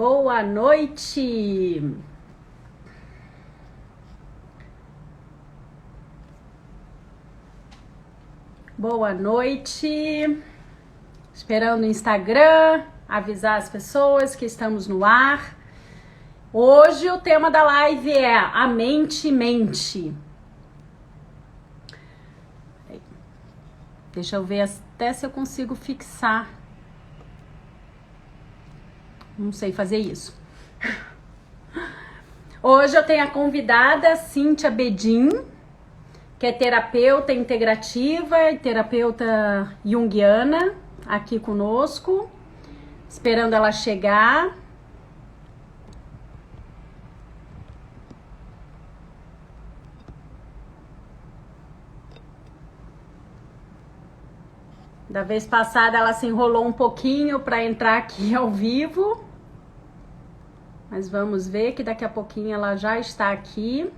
Boa noite! Boa noite! Esperando o Instagram, avisar as pessoas que estamos no ar. Hoje o tema da live é a mente mente. Deixa eu ver até se eu consigo fixar. Não sei fazer isso. Hoje eu tenho a convidada Cíntia Bedin, que é terapeuta integrativa e terapeuta junguiana, aqui conosco, esperando ela chegar. Da vez passada ela se enrolou um pouquinho para entrar aqui ao vivo. Mas vamos ver que daqui a pouquinho ela já está aqui.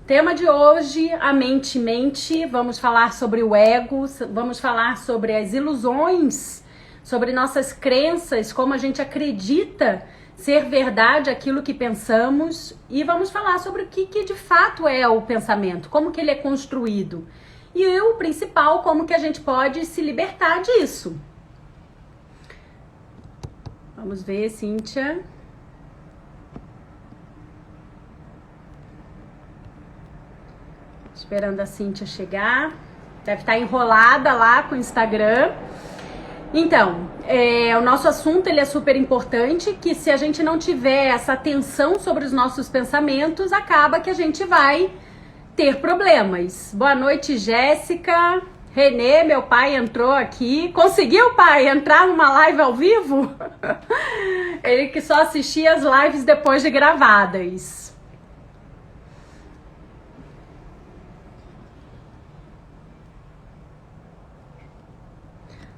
Tema de hoje, a mente mente. Vamos falar sobre o ego, vamos falar sobre as ilusões, sobre nossas crenças, como a gente acredita ser verdade aquilo que pensamos, e vamos falar sobre o que de fato é o pensamento, como que ele é construído. E o principal, como que a gente pode se libertar disso. Vamos ver, Cíntia. Esperando a Cíntia chegar. Deve estar enrolada lá com o Instagram. Então, o nosso assunto ele é super importante, que se a gente não tiver essa atenção sobre os nossos pensamentos, acaba que a gente vai ter problemas. Boa noite, Jéssica. Renê, meu pai, entrou aqui. Conseguiu, pai, entrar numa live ao vivo? Ele que só assistia as lives depois de gravadas.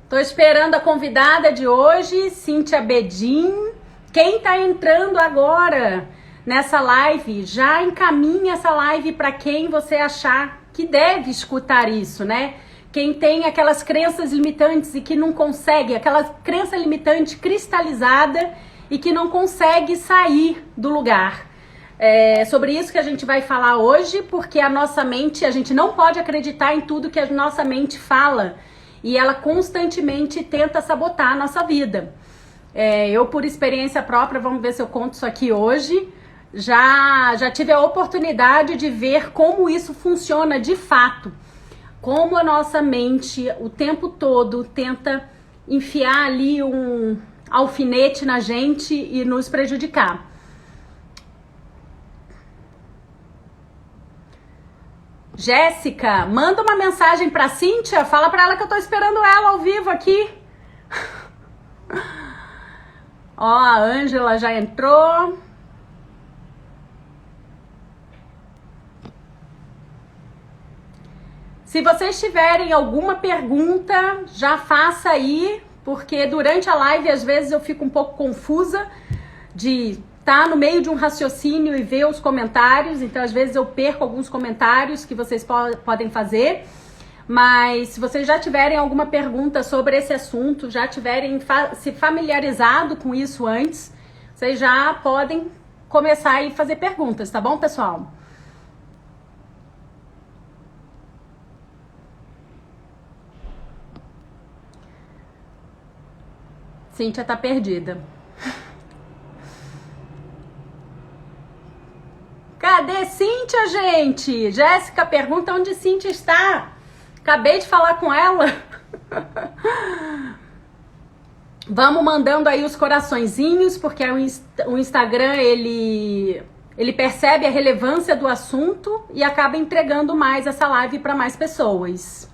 Tô esperando a convidada de hoje, Cíntia Bedin. Quem tá entrando agora nessa live, já encaminha essa live para quem você achar que deve escutar isso, né? Quem tem aquelas crenças limitantes e que não consegue, aquela crença limitante cristalizada e que não consegue sair do lugar. É sobre isso que a gente vai falar hoje, porque a nossa mente, a gente não pode acreditar em tudo que a nossa mente fala. E ela constantemente tenta sabotar a nossa vida. Eu, por experiência própria, vamos ver se eu conto isso aqui hoje, já tive a oportunidade de ver como isso funciona de fato. Como a nossa mente o tempo todo tenta enfiar ali um alfinete na gente e nos prejudicar. Jéssica, manda uma mensagem pra Cíntia, fala pra ela que eu tô esperando ela ao vivo aqui. Ó, a Ângela já entrou. Se vocês tiverem alguma pergunta, já faça aí, porque durante a live às vezes eu fico um pouco confusa de estar no meio de um raciocínio e ver os comentários, então às vezes eu perco alguns comentários que vocês podem fazer, mas se vocês já tiverem alguma pergunta sobre esse assunto, já tiverem se familiarizado com isso antes, vocês já podem começar a fazer perguntas, tá bom, pessoal? Cíntia tá perdida. Cadê Cíntia, gente? Jéssica pergunta onde Cíntia está. Acabei de falar com ela. Vamos mandando aí os coraçõezinhos, porque o Instagram, ele percebe a relevância do assunto e acaba entregando mais essa live para mais pessoas.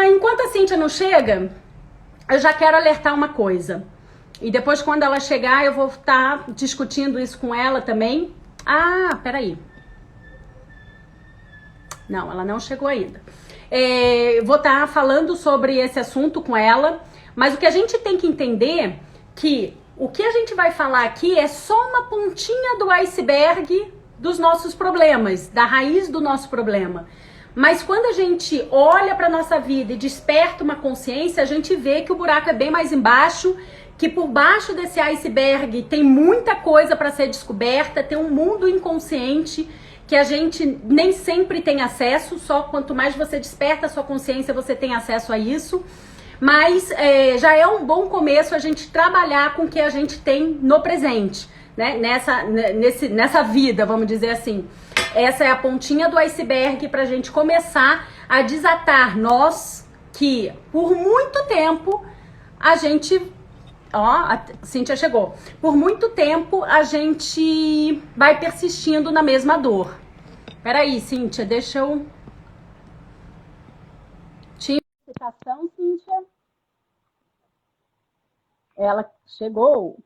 Enquanto a Cíntia não chega, eu já quero alertar uma coisa. E depois, quando ela chegar, eu vou estar discutindo isso com ela também. Peraí. Não, ela não chegou ainda. Vou estar falando sobre esse assunto com ela. Mas o que a gente tem que entender que o que a gente vai falar aqui é só uma pontinha do iceberg dos nossos problemas, da raiz do nosso problema. Mas quando a gente olha para nossa vida e desperta uma consciência, a gente olha para nossa vida e desperta uma consciência, a gente vê que o buraco é bem mais embaixo, que por baixo desse iceberg tem muita coisa para ser descoberta, tem um mundo inconsciente que a gente nem sempre tem acesso, só quanto mais você desperta a sua consciência, você tem acesso a isso. Mas já é um bom começo a gente trabalhar com o que a gente tem no presente, né? Nessa vida, vamos dizer assim. Essa é a pontinha do iceberg para a gente começar a desatar nós que por muito tempo a gente... Ó, a Cíntia chegou. Por muito tempo a gente vai persistindo na mesma dor. Peraí, Cíntia, deixa eu... Tinha explicação, Cíntia? Ela chegou.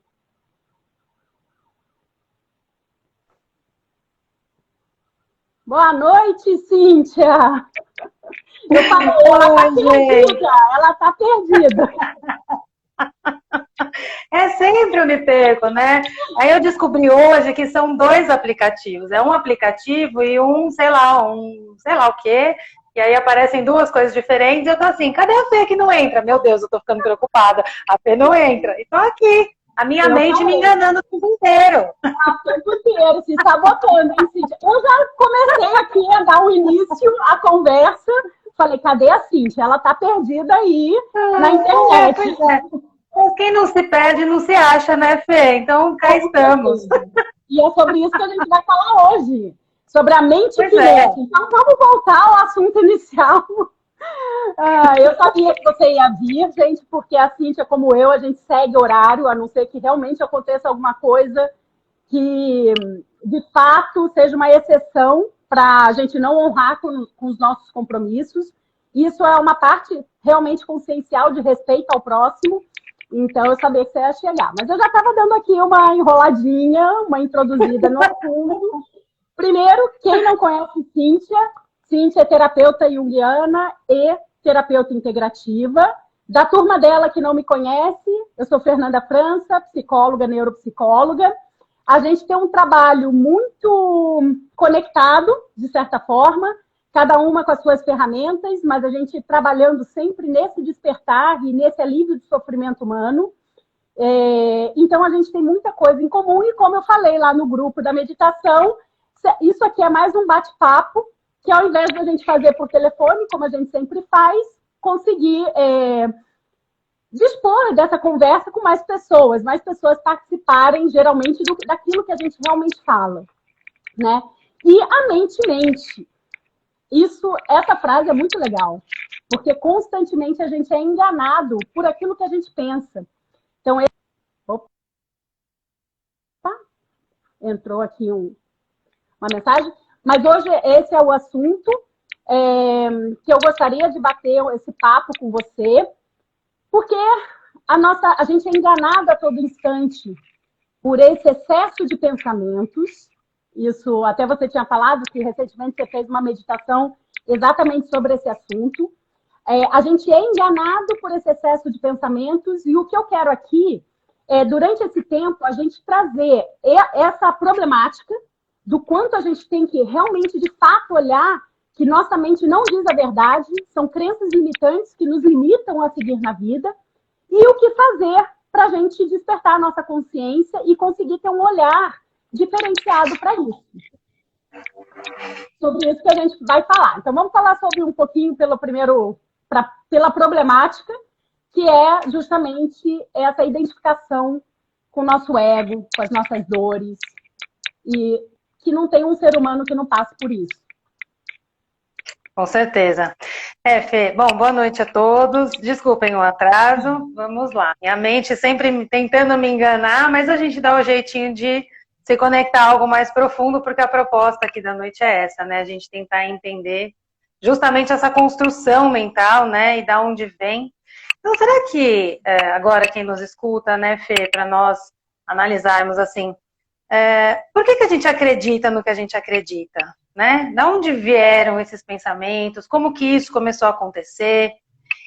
Boa noite, Cíntia. Eu falei, ela tá perdida. É sempre eu me perco, né? Aí eu descobri hoje que são 2 aplicativos. É um aplicativo e um sei lá o quê. E aí aparecem 2 coisas diferentes. Eu tô assim, cadê a Fê que não entra? Meu Deus, eu tô ficando preocupada. A Fê não entra. E tô aqui, a minha mente me enganando o tempo inteiro. O tempo inteiro, se sabotando, hein, Cíntia? Eu já comecei aqui a dar o início à conversa. Falei, cadê a Cíntia? Ela tá perdida aí na internet. Pois é. Mas quem não se perde não se acha, né, Fê? Então, cá estamos. E é sobre isso que a gente vai falar hoje. Sobre a mente pilete. Então, vamos voltar ao assunto inicial. Eu sabia que você ia vir, gente, porque a Cíntia, como eu, a gente segue horário, a não ser que realmente aconteça alguma coisa que, de fato, seja uma exceção para a gente não honrar com os nossos compromissos. Isso é uma parte realmente consciencial de respeito ao próximo. Então, eu sabia que você ia chegar. Mas eu já estava dando aqui uma enroladinha, uma introduzida no assunto. Primeiro, quem não conhece Cíntia, Cíntia é terapeuta junguiana e terapeuta integrativa. Da turma dela que não me conhece, eu sou Fernanda França, psicóloga, neuropsicóloga. A gente tem um trabalho muito conectado, de certa forma, cada uma com as suas ferramentas, mas a gente trabalhando sempre nesse despertar e nesse alívio do sofrimento humano. Então, a gente tem muita coisa em comum e, como eu falei lá no grupo da meditação, isso aqui é mais um bate-papo, que ao invés de a gente fazer por telefone, como a gente sempre faz, conseguir dispor dessa conversa com mais pessoas participarem, geralmente, daquilo que a gente realmente fala, né? E a mente. Essa frase é muito legal, porque constantemente a gente é enganado por aquilo que a gente pensa. Então, opa, entrou aqui uma mensagem, mas hoje esse é o assunto que eu gostaria de bater esse papo com você, porque a gente é enganado a todo instante por esse excesso de pensamentos. Isso, até você tinha falado que recentemente você fez uma meditação exatamente sobre esse assunto. A gente é enganado por esse excesso de pensamentos e o que eu quero aqui durante esse tempo, a gente trazer essa problemática do quanto a gente tem que realmente, de fato, olhar que nossa mente não diz a verdade, são crenças limitantes que nos limitam a seguir na vida, e o que fazer para a gente despertar a nossa consciência e conseguir ter um olhar diferenciado para isso. Sobre isso que a gente vai falar. Então, vamos falar sobre um pouquinho pela problemática, que é justamente essa identificação com o nosso ego, com as nossas dores, e que não tem um ser humano que não passe por isso. Com certeza. Fê, bom, boa noite a todos. Desculpem o atraso, vamos lá. Minha mente sempre tentando me enganar, mas a gente dá o jeitinho de se conectar a algo mais profundo, porque a proposta aqui da noite é essa, né? A gente tentar entender justamente essa construção mental, né? E da onde vem. Então, será que agora quem nos escuta, né, Fê, para nós analisarmos assim, por que a gente acredita no que a gente acredita? Né? Da onde vieram esses pensamentos? Como que isso começou a acontecer?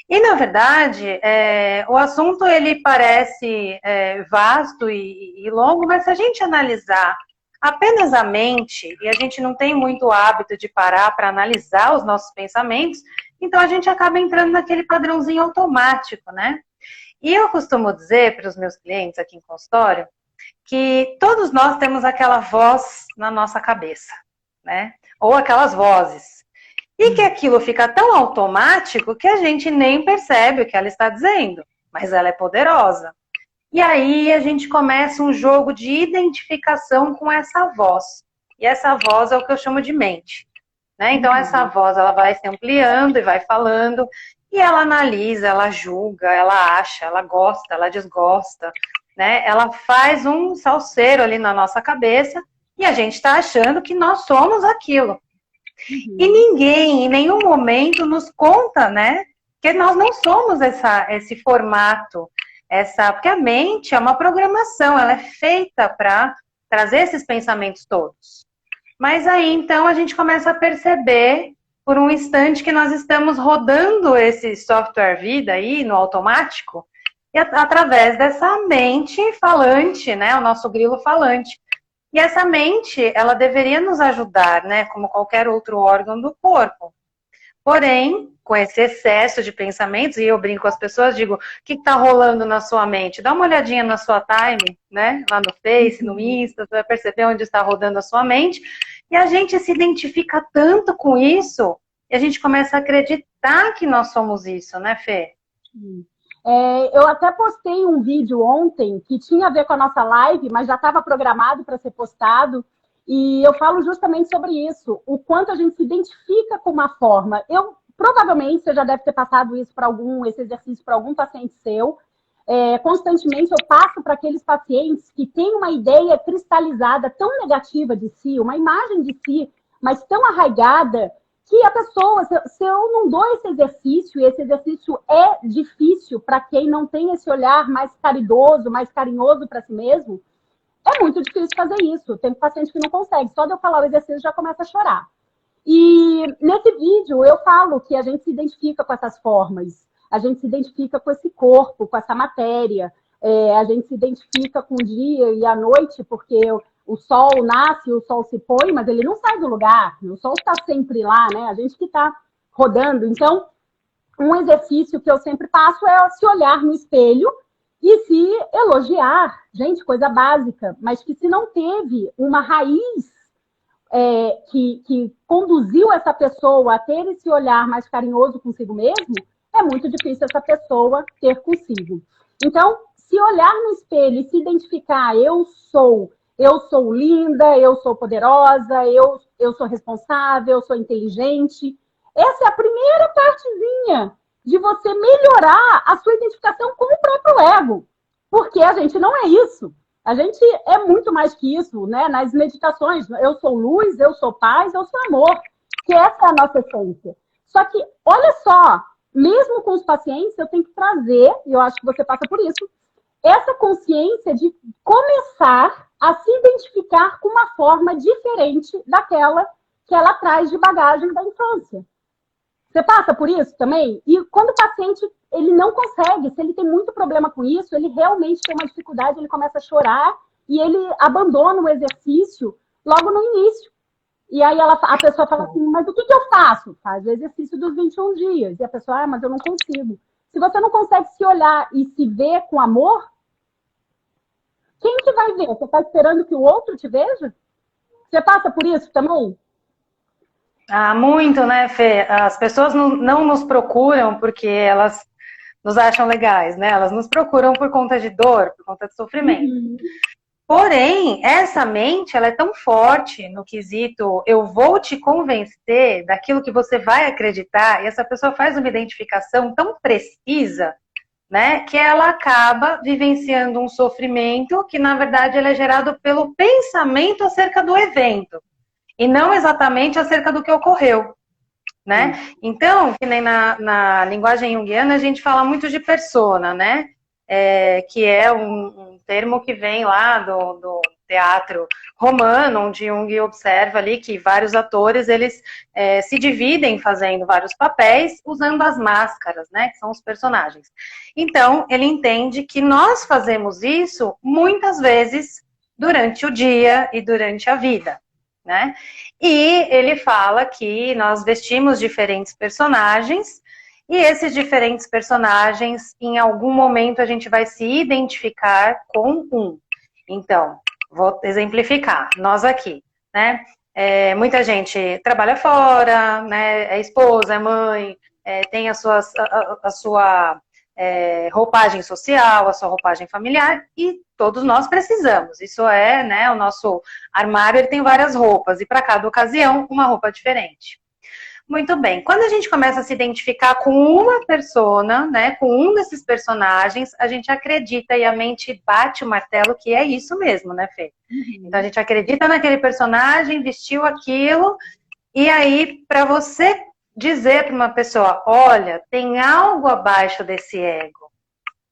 E, na verdade, o assunto ele parece vasto e longo, mas se a gente analisar apenas a mente, e a gente não tem muito hábito de parar para analisar os nossos pensamentos, então a gente acaba entrando naquele padrãozinho automático, né? E eu costumo dizer para os meus clientes aqui em consultório que todos nós temos aquela voz na nossa cabeça, né? Ou aquelas vozes. E que aquilo fica tão automático que a gente nem percebe o que ela está dizendo, mas ela é poderosa. E aí a gente começa um jogo de identificação com essa voz. E essa voz é o que eu chamo de mente, né? Então essa voz ela vai se ampliando e vai falando, e ela analisa, ela julga, ela acha, ela gosta, ela desgosta, né? Ela faz um salseiro ali na nossa cabeça e a gente está achando que nós somos aquilo. E ninguém, em nenhum momento, nos conta, né? Que nós não somos esse formato, porque a mente é uma programação, ela é feita para trazer esses pensamentos todos. Mas aí, então, a gente começa a perceber, por um instante, que nós estamos rodando esse software vida aí, no automático, e através dessa mente falante, né? O nosso grilo falante. E essa mente, ela deveria nos ajudar, né? Como qualquer outro órgão do corpo. Porém, com esse excesso de pensamentos, e eu brinco com as pessoas, digo, o que está rolando na sua mente? Dá uma olhadinha na sua time, né? Lá no Face, no Insta, você vai perceber onde está rodando a sua mente. E a gente se identifica tanto com isso, e a gente começa a acreditar que nós somos isso, né, Fê? Eu até postei um vídeo ontem que tinha a ver com a nossa live, mas já estava programado para ser postado. E eu falo justamente sobre isso, o quanto a gente se identifica com uma forma. Provavelmente você já deve ter passado isso para esse exercício para algum paciente seu. Constantemente eu passo para aqueles pacientes que têm uma ideia cristalizada tão negativa de si, uma imagem de si, mas tão arraigada, que a pessoa, se eu não dou esse exercício, e esse exercício é difícil para quem não tem esse olhar mais caridoso, mais carinhoso para si mesmo, é muito difícil fazer isso. Tem paciente que não consegue, só de eu falar o exercício já começa a chorar. E nesse vídeo eu falo que a gente se identifica com essas formas, a gente se identifica com esse corpo, com essa matéria, a gente se identifica com o dia e a noite, porque o sol nasce, o sol se põe, mas ele não sai do lugar, o sol está sempre lá, né? A gente que está rodando. Então, um exercício que eu sempre passo é se olhar no espelho e se elogiar. Gente, coisa básica, mas que se não teve uma raiz que conduziu essa pessoa a ter esse olhar mais carinhoso consigo mesmo, é muito difícil essa pessoa ter consigo. Então, se olhar no espelho e se identificar, eu sou linda, eu sou poderosa, eu sou responsável, eu sou inteligente. Essa é a primeira partezinha de você melhorar a sua identificação com o próprio ego. Porque a gente não é isso. A gente é muito mais que isso, né? Nas meditações, eu sou luz, eu sou paz, eu sou amor. Que essa é a nossa essência. Só que, olha só, mesmo com os pacientes, eu tenho que trazer, e eu acho que você passa por isso, essa consciência de começar a se identificar com uma forma diferente daquela que ela traz de bagagem da infância. Você passa por isso também? E quando o paciente ele não consegue, se ele tem muito problema com isso, ele realmente tem uma dificuldade, ele começa a chorar e ele abandona o exercício logo no início. E aí a pessoa fala assim, mas o que eu faço? Faz o exercício dos 21 dias. E a pessoa, mas eu não consigo. Se você não consegue se olhar e se ver com amor, quem que vai ver? Você está esperando que o outro te veja? Você passa por isso também? Muito, né, Fê? As pessoas não nos procuram porque elas nos acham legais, né? Elas nos procuram por conta de dor, por conta de sofrimento. Porém, essa mente, ela é tão forte no quesito, eu vou te convencer daquilo que você vai acreditar, e essa pessoa faz uma identificação tão precisa, né, que ela acaba vivenciando um sofrimento que, na verdade, ele é gerado pelo pensamento acerca do evento, e não exatamente acerca do que ocorreu, né? Então, que nem na linguagem junguiana, a gente fala muito de persona, né? Que é um termo que vem lá do teatro romano, onde Jung observa ali que vários atores, eles se dividem fazendo vários papéis, usando as máscaras, né, que são os personagens. Então, ele entende que nós fazemos isso, muitas vezes, durante o dia e durante a vida, né? E ele fala que nós vestimos diferentes personagens e esses diferentes personagens, em algum momento, a gente vai se identificar com um. Então, vou exemplificar. Nós aqui, né? Muita gente trabalha fora, né? É esposa, é mãe, tem a sua roupagem social, a sua roupagem familiar, e todos nós precisamos. Isso é, né? O nosso armário ele tem várias roupas, e para cada ocasião, uma roupa diferente. Muito bem. Quando a gente começa a se identificar com uma persona, né, com um desses personagens, a gente acredita e a mente bate o martelo que é isso mesmo, né, Fê? Então a gente acredita naquele personagem, vestiu aquilo, e aí para você dizer para uma pessoa, olha, tem algo abaixo desse ego,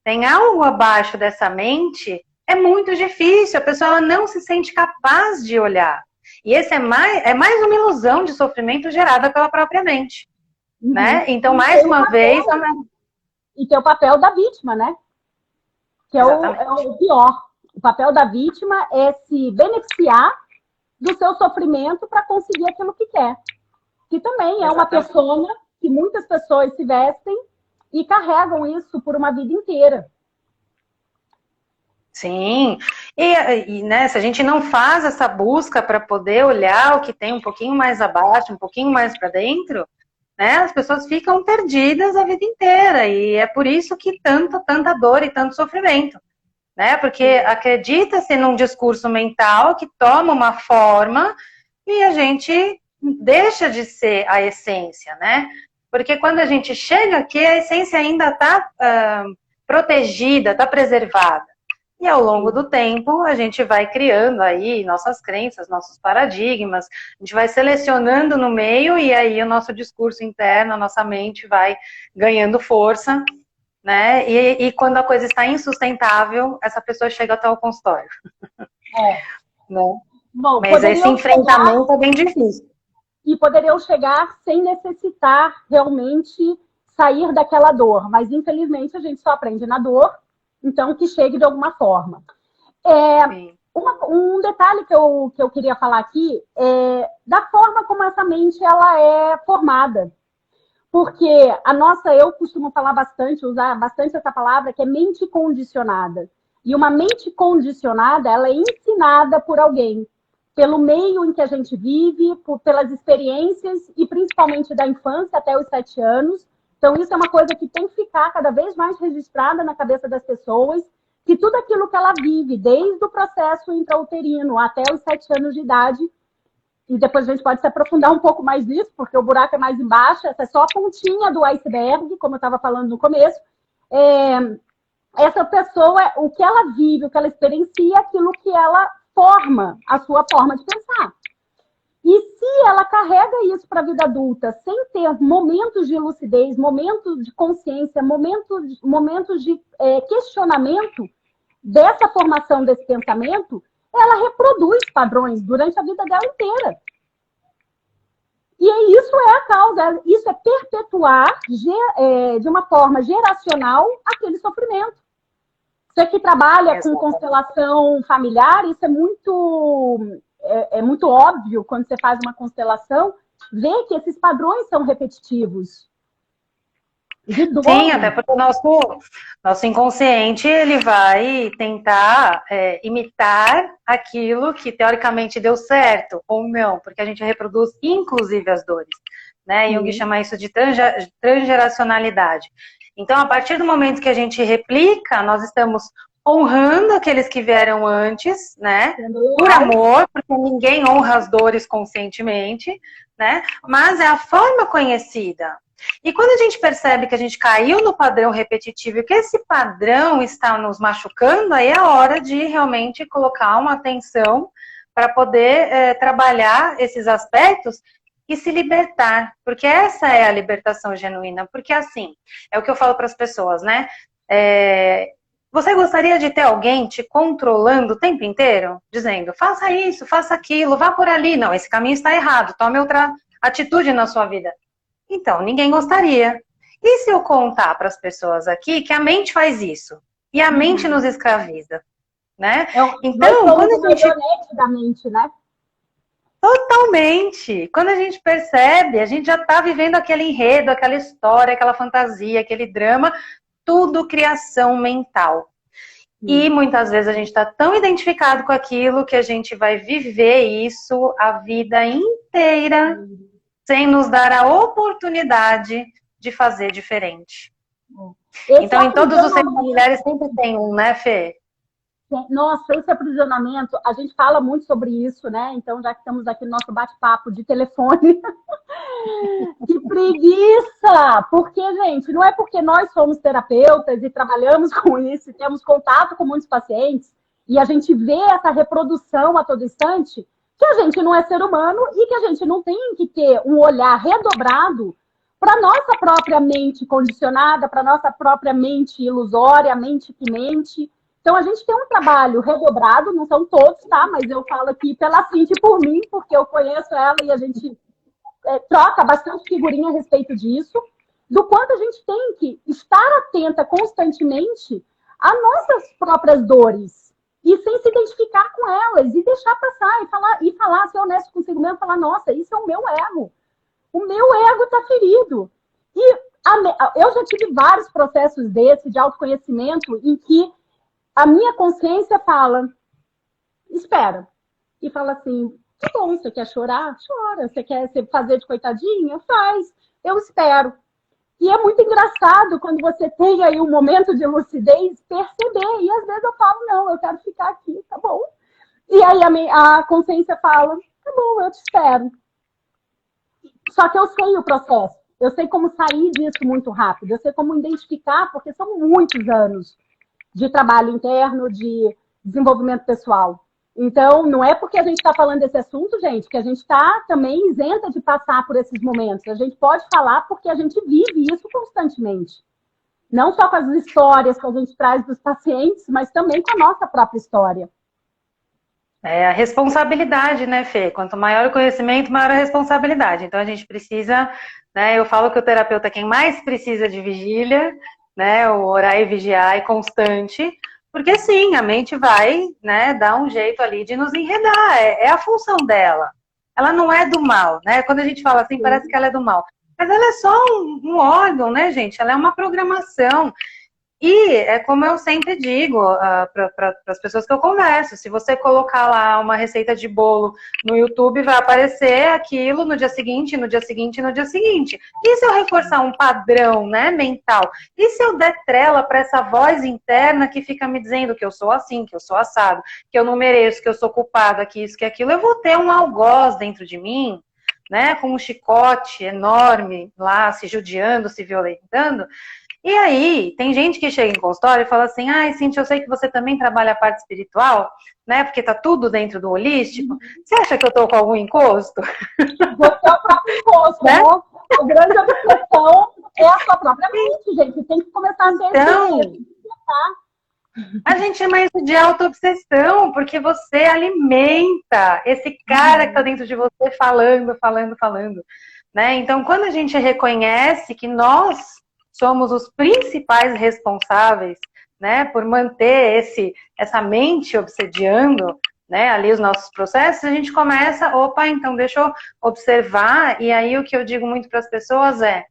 tem algo abaixo dessa mente, é muito difícil, a pessoa ela não se sente capaz de olhar. E esse é mais uma ilusão de sofrimento gerada pela própria mente, né? Então, mais uma vez... E tem o papel da vítima, né? Que é o pior. O papel da vítima é se beneficiar do seu sofrimento para conseguir aquilo que quer. Que também é uma persona que muitas pessoas se vestem e carregam isso por uma vida inteira. Sim, né, se a gente não faz essa busca para poder olhar o que tem um pouquinho mais abaixo, um pouquinho mais para dentro, né, as pessoas ficam perdidas a vida inteira, e é por isso que tanta dor e tanto sofrimento, né, porque acredita-se num discurso mental que toma uma forma e a gente deixa de ser a essência, né, porque quando a gente chega aqui, a essência ainda está protegida, está preservada. E ao longo do tempo, a gente vai criando aí nossas crenças, nossos paradigmas, a gente vai selecionando no meio e aí o nosso discurso interno, a nossa mente vai ganhando força, né? E quando a coisa está insustentável, essa pessoa chega até o consultório. Né? Bom, mas esse enfrentamento é bem difícil. E poderiam chegar sem necessitar realmente sair daquela dor, mas infelizmente a gente só aprende na dor. Então, que chegue de alguma forma. Um detalhe que eu queria falar aqui é da forma como essa mente ela é formada. Porque eu costumo falar bastante, usar bastante essa palavra, que é mente condicionada. E uma mente condicionada, ela é ensinada por alguém. Pelo meio em que a gente vive, pelas experiências, e principalmente da infância até os 7 anos. Então, isso é uma coisa que tem que ficar cada vez mais registrada na cabeça das pessoas, que tudo aquilo que ela vive, desde o processo intrauterino até os 7 anos de idade, e depois a gente pode se aprofundar um pouco mais nisso, porque o buraco é mais embaixo, essa é só a pontinha do iceberg, como eu estava falando no começo. Essa pessoa, o que ela vive, o que ela experiencia, aquilo que ela forma, a sua forma de pensar. E se ela carrega isso para a vida adulta, sem ter momentos de lucidez, momentos de consciência, momentos de questionamento dessa formação desse pensamento, ela reproduz padrões durante a vida dela inteira. E isso é a causa, isso é perpetuar de uma forma geracional aquele sofrimento. Você que trabalha com constelação familiar, isso é muito óbvio quando você faz uma constelação, ver que esses padrões são repetitivos. Sim, até porque o nosso inconsciente ele vai tentar imitar aquilo que teoricamente deu certo ou não, porque a gente reproduz inclusive as dores, né? Jung chama isso de transgeracionalidade. Então, a partir do momento que a gente replica, nós estamos honrando aqueles que vieram antes, né? Por amor, porque ninguém honra as dores conscientemente, né? Mas é a forma conhecida. E quando a gente percebe que a gente caiu no padrão repetitivo e que esse padrão está nos machucando, aí é a hora de realmente colocar uma atenção para poder trabalhar esses aspectos e se libertar. Porque essa é a libertação genuína. Porque assim, é o que eu falo para as pessoas, né? Você gostaria de ter alguém te controlando o tempo inteiro? Dizendo, faça isso, faça aquilo, vá por ali. Não, esse caminho está errado, tome outra atitude na sua vida. Então, ninguém gostaria. E se eu contar para as pessoas aqui que a mente faz isso? E a mente nos escraviza. né? Nós Então, somos quando a uma gente... marionete da mente, né? Totalmente! Quando a gente percebe, a gente já está vivendo aquele enredo, aquela história, aquela fantasia, aquele drama, tudo criação mental. E muitas vezes a gente está tão identificado com aquilo que a gente vai viver isso a vida inteira sem nos dar a oportunidade de fazer diferente. Então, em todos os seres familiares sempre tem um, né, Fê? Nossa, esse aprisionamento, a gente fala muito sobre isso, né? Então, já que estamos aqui no nosso bate-papo de telefone, que preguiça! Porque, gente, não é porque nós somos terapeutas e trabalhamos com isso, e temos contato com muitos pacientes, e a gente vê essa reprodução a todo instante, que a gente não é ser humano e que a gente não tem que ter um olhar redobrado para a nossa própria mente condicionada, para a nossa própria mente ilusória, mente que mente. Então, a gente tem um trabalho redobrado, não são todos, tá? Mas eu falo aqui pela Cinti e por mim, porque eu conheço ela e a gente troca bastante figurinha a respeito disso, do quanto a gente tem que estar atenta constantemente às nossas próprias dores e sem se identificar com elas e deixar passar e falar, ser honesto consigo mesmo, falar, nossa, isso é o meu ego. O meu ego está ferido. E eu já tive vários processos desses de autoconhecimento em que a minha consciência fala, espera. E fala assim, tá bom, você quer chorar? Chora. Você quer se fazer de coitadinha? Faz. Eu espero. E é muito engraçado quando você tem aí um momento de lucidez, perceber. E às vezes eu falo, não, eu quero ficar aqui, tá bom. E aí a consciência fala, tá bom, eu te espero. Só que eu sei o processo. Eu sei como sair disso muito rápido. Eu sei como identificar, porque são muitos anos de trabalho interno, de desenvolvimento pessoal. Então, não é porque a gente está falando desse assunto, gente, que a gente está também isenta de passar por esses momentos. A gente pode falar porque a gente vive isso constantemente. Não só com as histórias que a gente traz dos pacientes, mas também com a nossa própria história. É a responsabilidade, né, Fê? Quanto maior o conhecimento, maior a responsabilidade. Então, a gente precisa, né, eu falo que o terapeuta é quem mais precisa de vigília, né, o orar e vigiar é constante, porque sim, a mente vai, né, dar um jeito ali de nos enredar, é a função dela. Ela não é do mal, né? Quando a gente fala assim, parece que ela é do mal. Mas ela é só um órgão, né, gente? Ela é uma programação. E é como eu sempre digo para as pessoas que eu converso, se você colocar lá uma receita de bolo no YouTube, vai aparecer aquilo no dia seguinte, no dia seguinte, no dia seguinte. E se eu reforçar um padrão, né, mental? E se eu der trela para essa voz interna que fica me dizendo que eu sou assim, que eu sou assado, que eu não mereço, que eu sou culpada, que isso, que aquilo, eu vou ter um algoz dentro de mim, né, com um chicote enorme lá, se judiando, se violentando. E aí, tem gente que chega em consultório e fala assim, ai, Cintia, eu sei que você também trabalha a parte espiritual, né, porque tá tudo dentro do holístico. Você acha que eu tô com algum encosto? Você é o próprio encosto, né? A grande obsessão é a sua própria mente, gente. Tem que começar a ser então, a gente chama isso de auto-obsessão, porque você alimenta esse cara que tá dentro de você falando, né? Então, quando a gente reconhece que nós somos os principais responsáveis, né, por manter essa mente obsediando, né, ali os nossos processos, a gente começa, opa, então deixa eu observar, e aí o que eu digo muito para as pessoas é,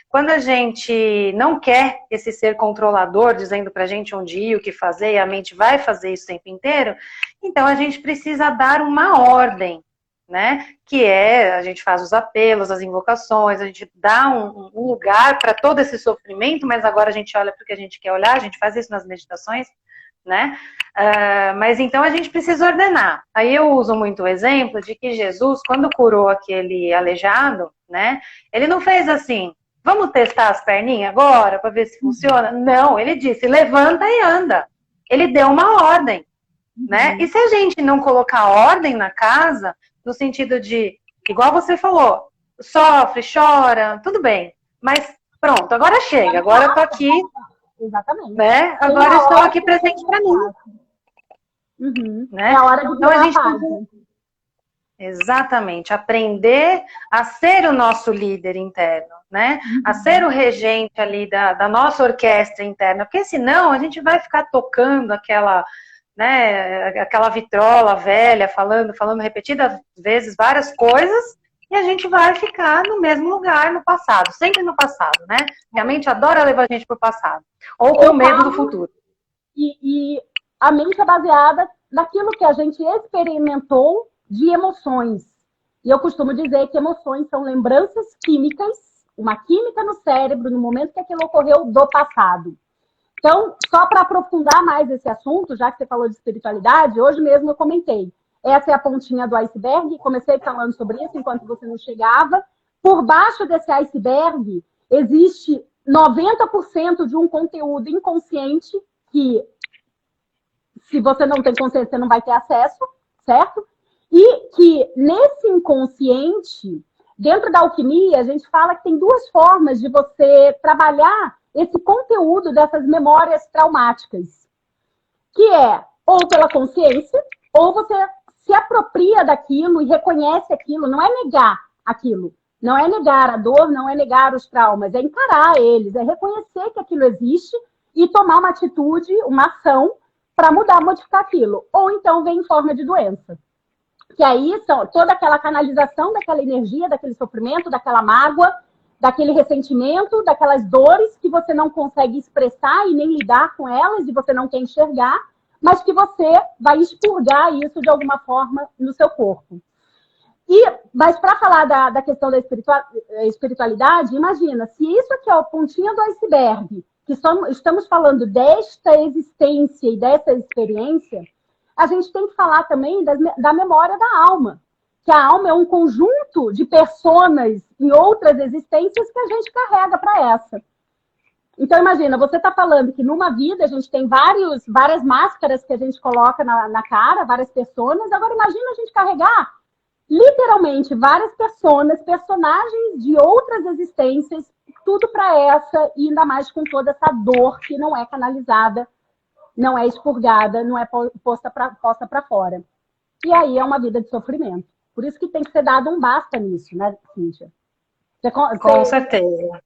quando a gente não quer esse ser controlador dizendo pra gente onde ir, o que fazer, e a mente vai fazer isso o tempo inteiro, então a gente precisa dar uma ordem, né? Que a gente faz os apelos, as invocações, a gente dá um lugar para todo esse sofrimento, mas agora a gente olha para o que a gente quer olhar, a gente faz isso nas meditações, né? Mas então a gente precisa ordenar. Aí eu uso muito o exemplo de que Jesus, quando curou aquele aleijado, né? Ele não fez assim, vamos testar as perninhas agora para ver se funciona? Não, ele disse, levanta e anda. Ele deu uma ordem, né? E se a gente não colocar ordem na casa, no sentido de, igual você falou, sofre, chora, tudo bem. Mas pronto, agora chega, agora eu tô aqui. Exatamente. Né? Agora estou aqui presente para mim. Né? É a hora de então a gente tem... Exatamente, aprender a ser o nosso líder interno, né? A ser o regente ali da nossa orquestra interna, porque senão a gente vai ficar tocando aquela né, aquela vitrola velha, falando repetidas vezes várias coisas, e a gente vai ficar no mesmo lugar no passado, sempre no passado, né? Minha mente adora levar a gente para o passado, ou com medo do futuro. E a mente é baseada naquilo que a gente experimentou de emoções. E eu costumo dizer que emoções são lembranças químicas, uma química no cérebro, no momento que aquilo ocorreu do passado. Então, só para aprofundar mais esse assunto, já que você falou de espiritualidade, hoje mesmo eu comentei. Essa é a pontinha do iceberg, comecei falando sobre isso enquanto você não chegava. Por baixo desse iceberg existe 90% de um conteúdo inconsciente que, se você não tem consciência, você não vai ter acesso, certo? E que nesse inconsciente, dentro da alquimia, a gente fala que tem duas formas de você trabalhar esse conteúdo dessas memórias traumáticas, que é ou pela consciência, ou você se apropria daquilo e reconhece aquilo, não é negar aquilo, não é negar a dor, não é negar os traumas, é encarar eles, é reconhecer que aquilo existe e tomar uma atitude, uma ação para mudar, modificar aquilo. Ou então vem em forma de doença. Que aí são toda aquela canalização daquela energia, daquele sofrimento, daquela mágoa, daquele ressentimento, daquelas dores que você não consegue expressar e nem lidar com elas, e você não quer enxergar, mas que você vai expurgar isso de alguma forma no seu corpo. Mas para falar da questão da espiritualidade, imagina, se isso aqui é a pontinha do iceberg, que estamos falando desta existência e dessa experiência, a gente tem que falar também da memória da alma. Que a alma é um conjunto de personas em outras existências que a gente carrega para essa. Então, imagina, você está falando que numa vida a gente tem várias máscaras que a gente coloca na cara, várias personas. Agora, imagina a gente carregar literalmente várias personagens de outras existências, tudo para essa, e ainda mais com toda essa dor que não é canalizada, não é expurgada, não é posta para fora. E aí é uma vida de sofrimento. Por isso que tem que ser dado um basta nisso, né, Cíntia? Com certeza.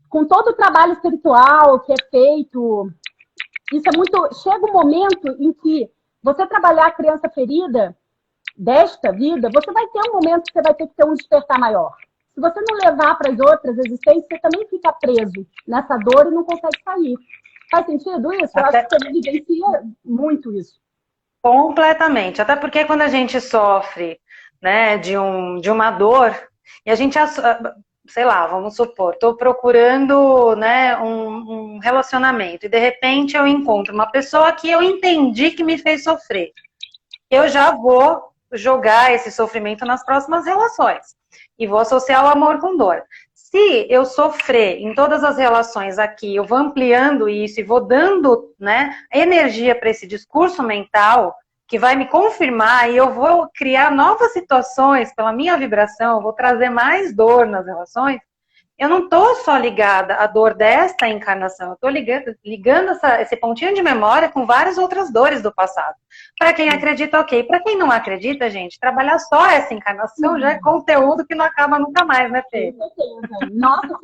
Com todo o trabalho espiritual que é feito, isso é muito... Chega um momento em que você trabalhar a criança ferida desta vida, você vai ter um momento que você vai ter que ter um despertar maior. Se você não levar para as outras existências, você também fica preso nessa dor e não consegue sair. Faz sentido isso? Eu acho que você vivencia muito isso. Completamente. Até porque quando a gente sofre, né, de uma dor, e a gente, sei lá, vamos supor, estou procurando, né, um relacionamento, e de repente eu encontro uma pessoa que eu entendi que me fez sofrer. Eu já vou jogar esse sofrimento nas próximas relações. E vou associar o amor com dor. Se eu sofrer em todas as relações aqui, eu vou ampliando isso e vou dando, né, energia para esse discurso mental que vai me confirmar, e eu vou criar novas situações pela minha vibração, eu vou trazer mais dor nas relações. Eu não estou só ligada à dor desta encarnação, eu estou ligando esse pontinho de memória com várias outras dores do passado. Para quem acredita, ok. Para quem não acredita, gente, trabalhar só essa encarnação já é conteúdo que não acaba nunca mais, né, Fê? Com certeza. Nossa,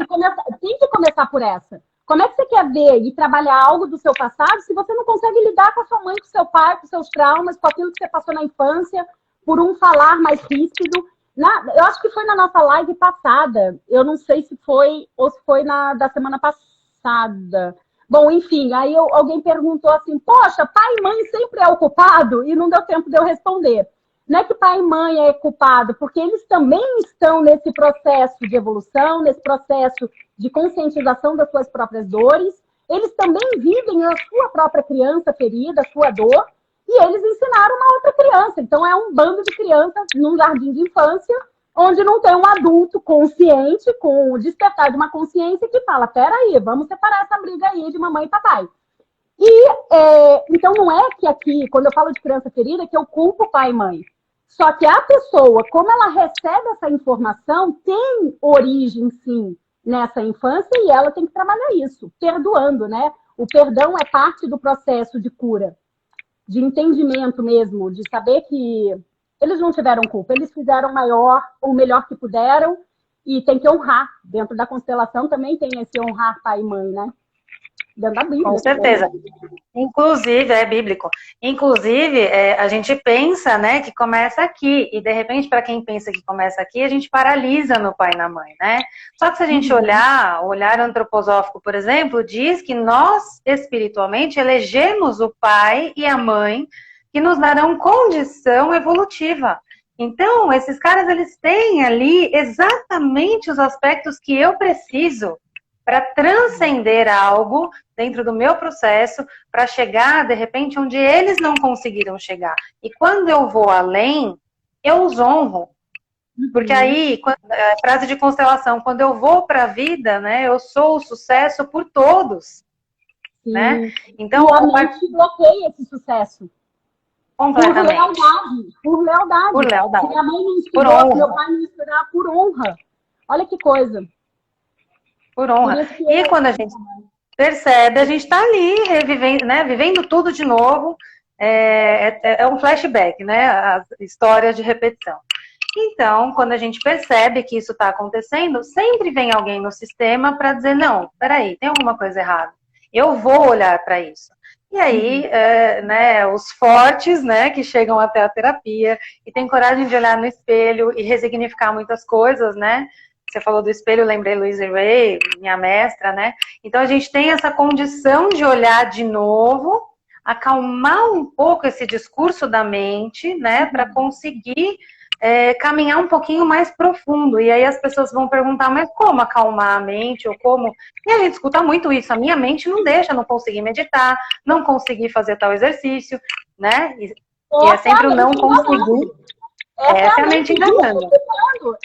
tem que começar por essa. Como é que você quer ver e trabalhar algo do seu passado se você não consegue lidar com a sua mãe, com o seu pai, com seus traumas, com aquilo que você passou na infância, por um falar mais ríspido? Eu acho que foi na nossa live passada. Eu não sei se foi ou se foi da semana passada. Bom, enfim, aí alguém perguntou assim, poxa, pai e mãe sempre é o culpado? E não deu tempo de eu responder. Não é que pai e mãe é culpado, porque eles também estão nesse processo de evolução, nesse processo de conscientização das suas próprias dores. Eles também vivem a sua própria criança ferida, a sua dor, e eles ensinaram uma outra criança. Então é um bando de crianças num jardim de infância, onde não tem um adulto consciente, com o despertar de uma consciência que fala, peraí, vamos separar essa briga aí de mamãe e papai. Então não é que aqui, quando eu falo de criança ferida, que eu culpo pai e mãe. Só que a pessoa, como ela recebe essa informação, tem origem, sim, nessa infância, e ela tem que trabalhar isso, perdoando, né? O perdão é parte do processo de cura, de entendimento mesmo, de saber que eles não tiveram culpa, eles fizeram o melhor que puderam, e tem que honrar. Dentro da constelação também tem esse honrar pai e mãe, né? Dentro da Bíblia. Com certeza. Inclusive, é bíblico. Inclusive, a gente pensa, né, que começa aqui. E, de repente, para quem pensa que começa aqui, a gente paralisa no pai e na mãe, né? Só que se a gente olhar, o olhar antroposófico, por exemplo, diz que nós, espiritualmente, elegemos o pai e a mãe que nos darão condição evolutiva. Então, esses caras, eles têm ali exatamente os aspectos que eu preciso para transcender algo dentro do meu processo, para chegar, de repente, onde eles não conseguiram chegar. E quando eu vou além, eu os honro. Porque aí, frase de constelação, quando eu vou para a vida, né, eu sou o sucesso por todos. Né? Então, e a mente bloqueia esse sucesso. Completamente. Por lealdade. Por lealdade. Minha mãe me inspirou, meu pai me inspirou por honra. Olha que coisa. Por honra. E quando a gente percebe, a gente está ali revivendo, né, vivendo tudo de novo. É um flashback, né? As histórias de repetição. Então, quando a gente percebe que isso está acontecendo, sempre vem alguém no sistema para dizer, não, peraí, tem alguma coisa errada. Eu vou olhar para isso. E aí, né, os fortes, né, que chegam até a terapia e têm coragem de olhar no espelho e resignificar muitas coisas, né? Você falou do espelho, eu lembrei Louise Hay, minha mestra, né? Então a gente tem essa condição de olhar de novo, acalmar um pouco esse discurso da mente, né? Para conseguir caminhar um pouquinho mais profundo. E aí as pessoas vão perguntar, mas como acalmar a mente? Ou como... E a gente escuta muito isso. A minha mente não deixa, não conseguir meditar, não conseguir fazer tal exercício, né? E é sempre o não conseguir. Essa é a mente enganando.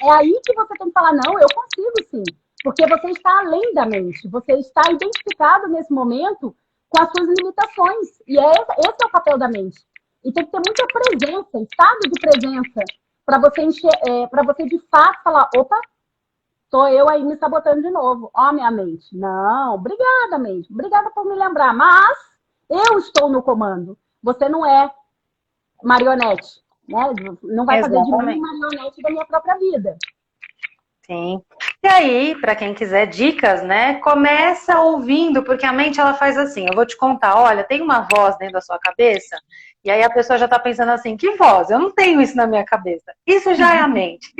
É aí que você tem que falar, não, eu consigo sim. Porque você está além da mente. Você está identificado nesse momento com as suas limitações. E esse é o papel da mente. E tem que ter muita presença, estado de presença, para você de fato falar, opa, tô eu aí me sabotando de novo. Ó, minha mente. Não, obrigada, mente. Obrigada por me lembrar. Mas eu estou no comando. Você não é marionete. Né? Não vai fazer de mim marionete da minha própria vida. Sim. E aí, para quem quiser dicas, né, começa ouvindo, porque a mente ela faz assim, eu vou te contar, olha, tem uma voz dentro da sua cabeça, e aí a pessoa já está pensando assim, que voz? Eu não tenho isso na minha cabeça. Isso já é a mente.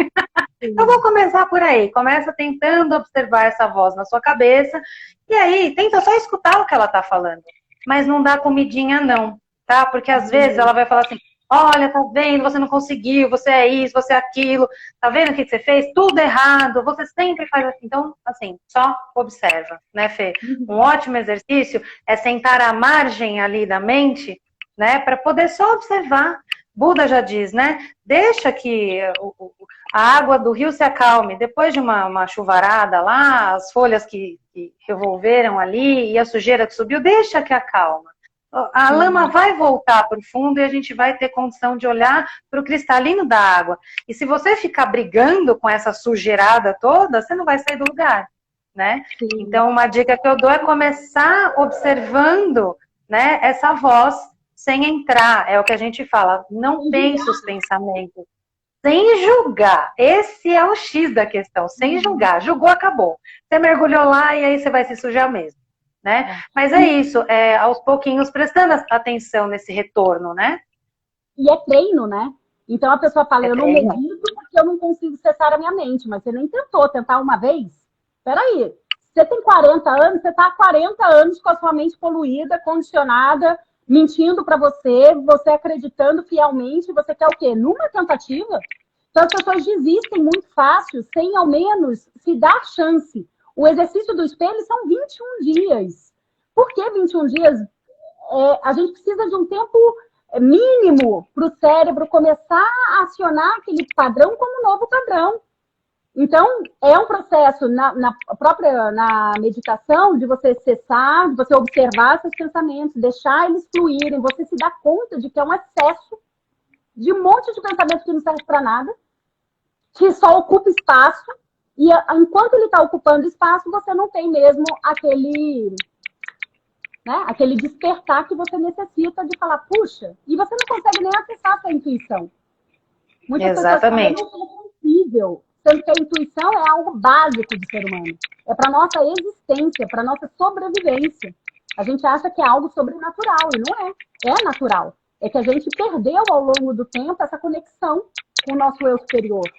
Eu vou começar por aí, começa tentando observar essa voz na sua cabeça, e aí tenta só escutar o que ela está falando, mas não dá comidinha não, tá? Porque às vezes ela vai falar assim, olha, tá vendo, você não conseguiu, você é isso, você é aquilo, tá vendo o que você fez? Tudo errado, você sempre faz assim. Então, assim, só observa, né, Fê? Um ótimo exercício é sentar à margem ali da mente, né, para poder só observar. Buda já diz, né, deixa que a água do rio se acalme, depois de uma chuvarada lá, as folhas que revolveram ali e a sujeira que subiu, deixa que acalma. A lama vai voltar para o fundo e a gente vai ter condição de olhar para o cristalino da água. E se você ficar brigando com essa sujeirada toda, você não vai sair do lugar, né? Sim. Então, uma dica que eu dou é começar observando, né, essa voz sem entrar. É o que a gente fala, não pense os pensamentos. Sem julgar. Esse é o X da questão, sem julgar. Julgou, acabou. Você mergulhou lá e aí você vai se sujar mesmo. Né? Mas é isso, aos pouquinhos prestando atenção nesse retorno, né? E é treino, né? Então a pessoa fala, eu não medito porque eu não consigo cessar a minha mente, mas você nem tentar uma vez? Peraí, você tem 40 anos, você está há 40 anos com a sua mente poluída, condicionada, mentindo para você, você acreditando fielmente, você quer o quê? Numa tentativa? Então as pessoas desistem muito fácil, sem ao menos se dar chance. O exercício do espelho são 21 dias. Por que 21 dias? A gente precisa de um tempo mínimo para o cérebro começar a acionar aquele padrão como novo padrão. Então, é um processo na meditação de você cessar, de você observar seus pensamentos, deixar eles fluírem, você se dá conta de que é um excesso de um monte de pensamento que não serve para nada, que só ocupa espaço. E enquanto ele está ocupando espaço, você não tem mesmo aquele despertar que você necessita de falar, puxa, e você não consegue nem acessar a sua intuição. Muitas Exatamente. pessoas falam, não é possível, sendo que a intuição é algo básico do ser humano. É para nossa existência, para nossa sobrevivência. A gente acha que é algo sobrenatural, e não é. É natural. É que a gente perdeu ao longo do tempo essa conexão com o nosso eu superior.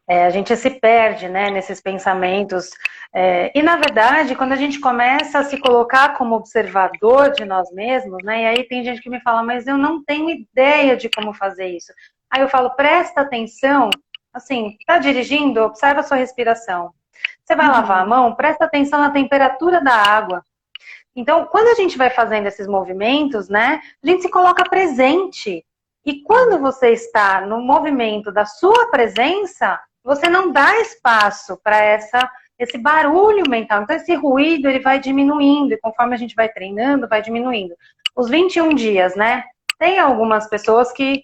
A gente se perde, né, nesses pensamentos. E, na verdade, quando a gente começa a se colocar como observador de nós mesmos, né, e aí tem gente que me fala, mas eu não tenho ideia de como fazer isso. Aí eu falo, presta atenção, assim, tá dirigindo, observa a sua respiração. Você vai lavar a mão, presta atenção na temperatura da água. Então, quando a gente vai fazendo esses movimentos, né, a gente se coloca presente. E quando você está no movimento da sua presença, você não dá espaço para esse barulho mental. Então, esse ruído, ele vai diminuindo, e conforme a gente vai treinando, vai diminuindo. Os 21 dias, né? Tem algumas pessoas que,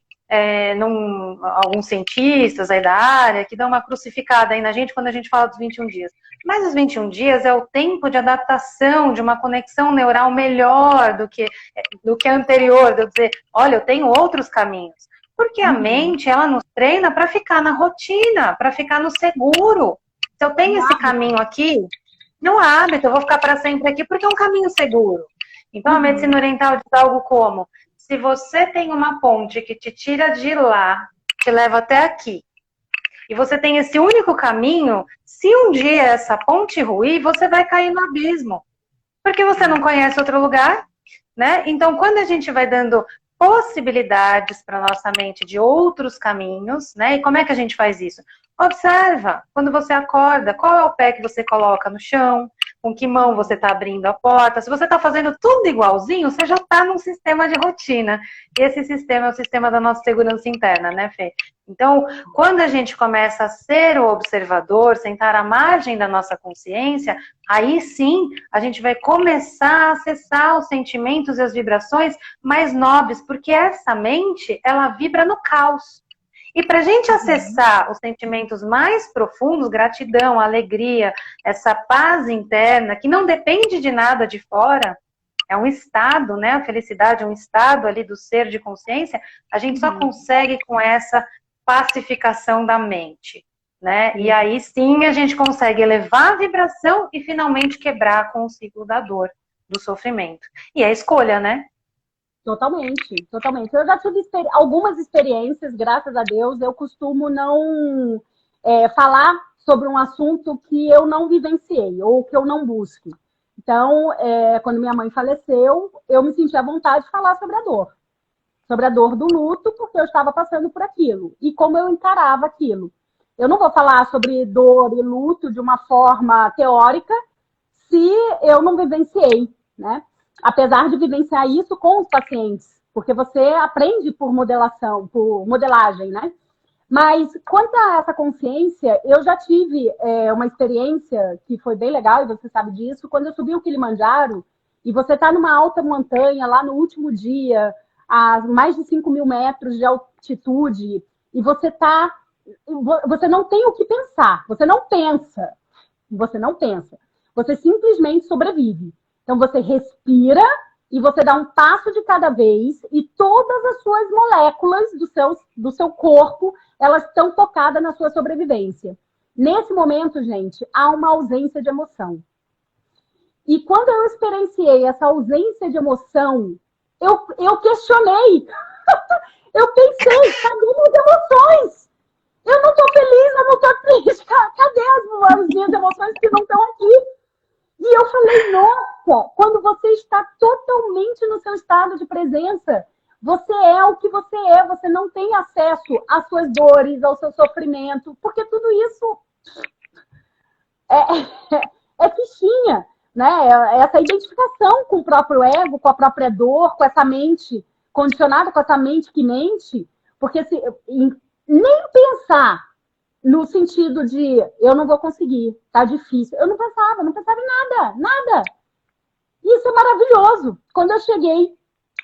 alguns cientistas aí da área, que dão uma crucificada aí na gente quando a gente fala dos 21 dias. Mas os 21 dias é o tempo de adaptação, de uma conexão neural melhor do que a anterior, de eu dizer, olha, eu tenho outros caminhos. Porque a mente, ela nos treina para ficar na rotina, para ficar no seguro. Se eu tenho esse caminho aqui, no hábito, eu vou ficar para sempre aqui porque é um caminho seguro. Então, a medicina oriental diz algo como, se você tem uma ponte que te tira de lá, te leva até aqui, e você tem esse único caminho, se um dia essa ponte ruir, você vai cair no abismo. Porque você não conhece outro lugar, né? Então, quando a gente vai dando possibilidades para nossa mente de outros caminhos, né? E como é que a gente faz isso? Observa, quando você acorda, qual é o pé que você coloca no chão, com que mão você está abrindo a porta. Se você está fazendo tudo igualzinho, você já está num sistema de rotina. E esse sistema é o sistema da nossa segurança interna, né, Fê? Então, quando a gente começa a ser o observador, sentar à margem da nossa consciência, aí sim a gente vai começar a acessar os sentimentos e as vibrações mais nobres, porque essa mente, ela vibra no caos. E para a gente acessar os sentimentos mais profundos, gratidão, alegria, essa paz interna, que não depende de nada de fora, é um estado, né? A felicidade é um estado ali do ser de consciência, a gente só consegue com essa pacificação da mente, né? E aí sim a gente consegue elevar a vibração e finalmente quebrar com o ciclo da dor, do sofrimento. E é escolha, né? Totalmente, totalmente. Eu já tive algumas experiências, graças a Deus. Eu costumo não falar sobre um assunto que eu não vivenciei ou que eu não busque. Então, quando minha mãe faleceu, eu me senti à vontade de falar sobre a dor do luto, porque eu estava passando por aquilo e como eu encarava aquilo. Eu não vou falar sobre dor e luto de uma forma teórica se eu não vivenciei, né? Apesar de vivenciar isso com os pacientes, porque você aprende por modelação, por modelagem, né? Mas quanto a essa consciência, eu já tive uma experiência que foi bem legal, e você sabe disso, quando eu subi o Kilimanjaro, e você está numa alta montanha, lá no último dia, a mais de 5.000 metros de altitude, e você não tem o que pensar, você não pensa, você simplesmente sobrevive. Então, você respira e você dá um passo de cada vez e todas as suas moléculas do seu corpo, elas estão focadas na sua sobrevivência. Nesse momento, gente, há uma ausência de emoção. E quando eu experienciei essa ausência de emoção, eu questionei. Eu pensei, cadê minhas emoções? Eu não estou feliz, eu não estou triste. Cadê as minhas emoções que não estão aqui? E eu falei, nossa, quando você está totalmente no seu estado de presença, você é o que você não tem acesso às suas dores, ao seu sofrimento, porque tudo isso é fichinha, né? Essa identificação com o próprio ego, com a própria dor, com essa mente condicionada, com essa mente que mente, porque nem pensar no sentido de eu não vou conseguir, tá difícil. Eu não pensava em nada. Isso é maravilhoso. Quando eu cheguei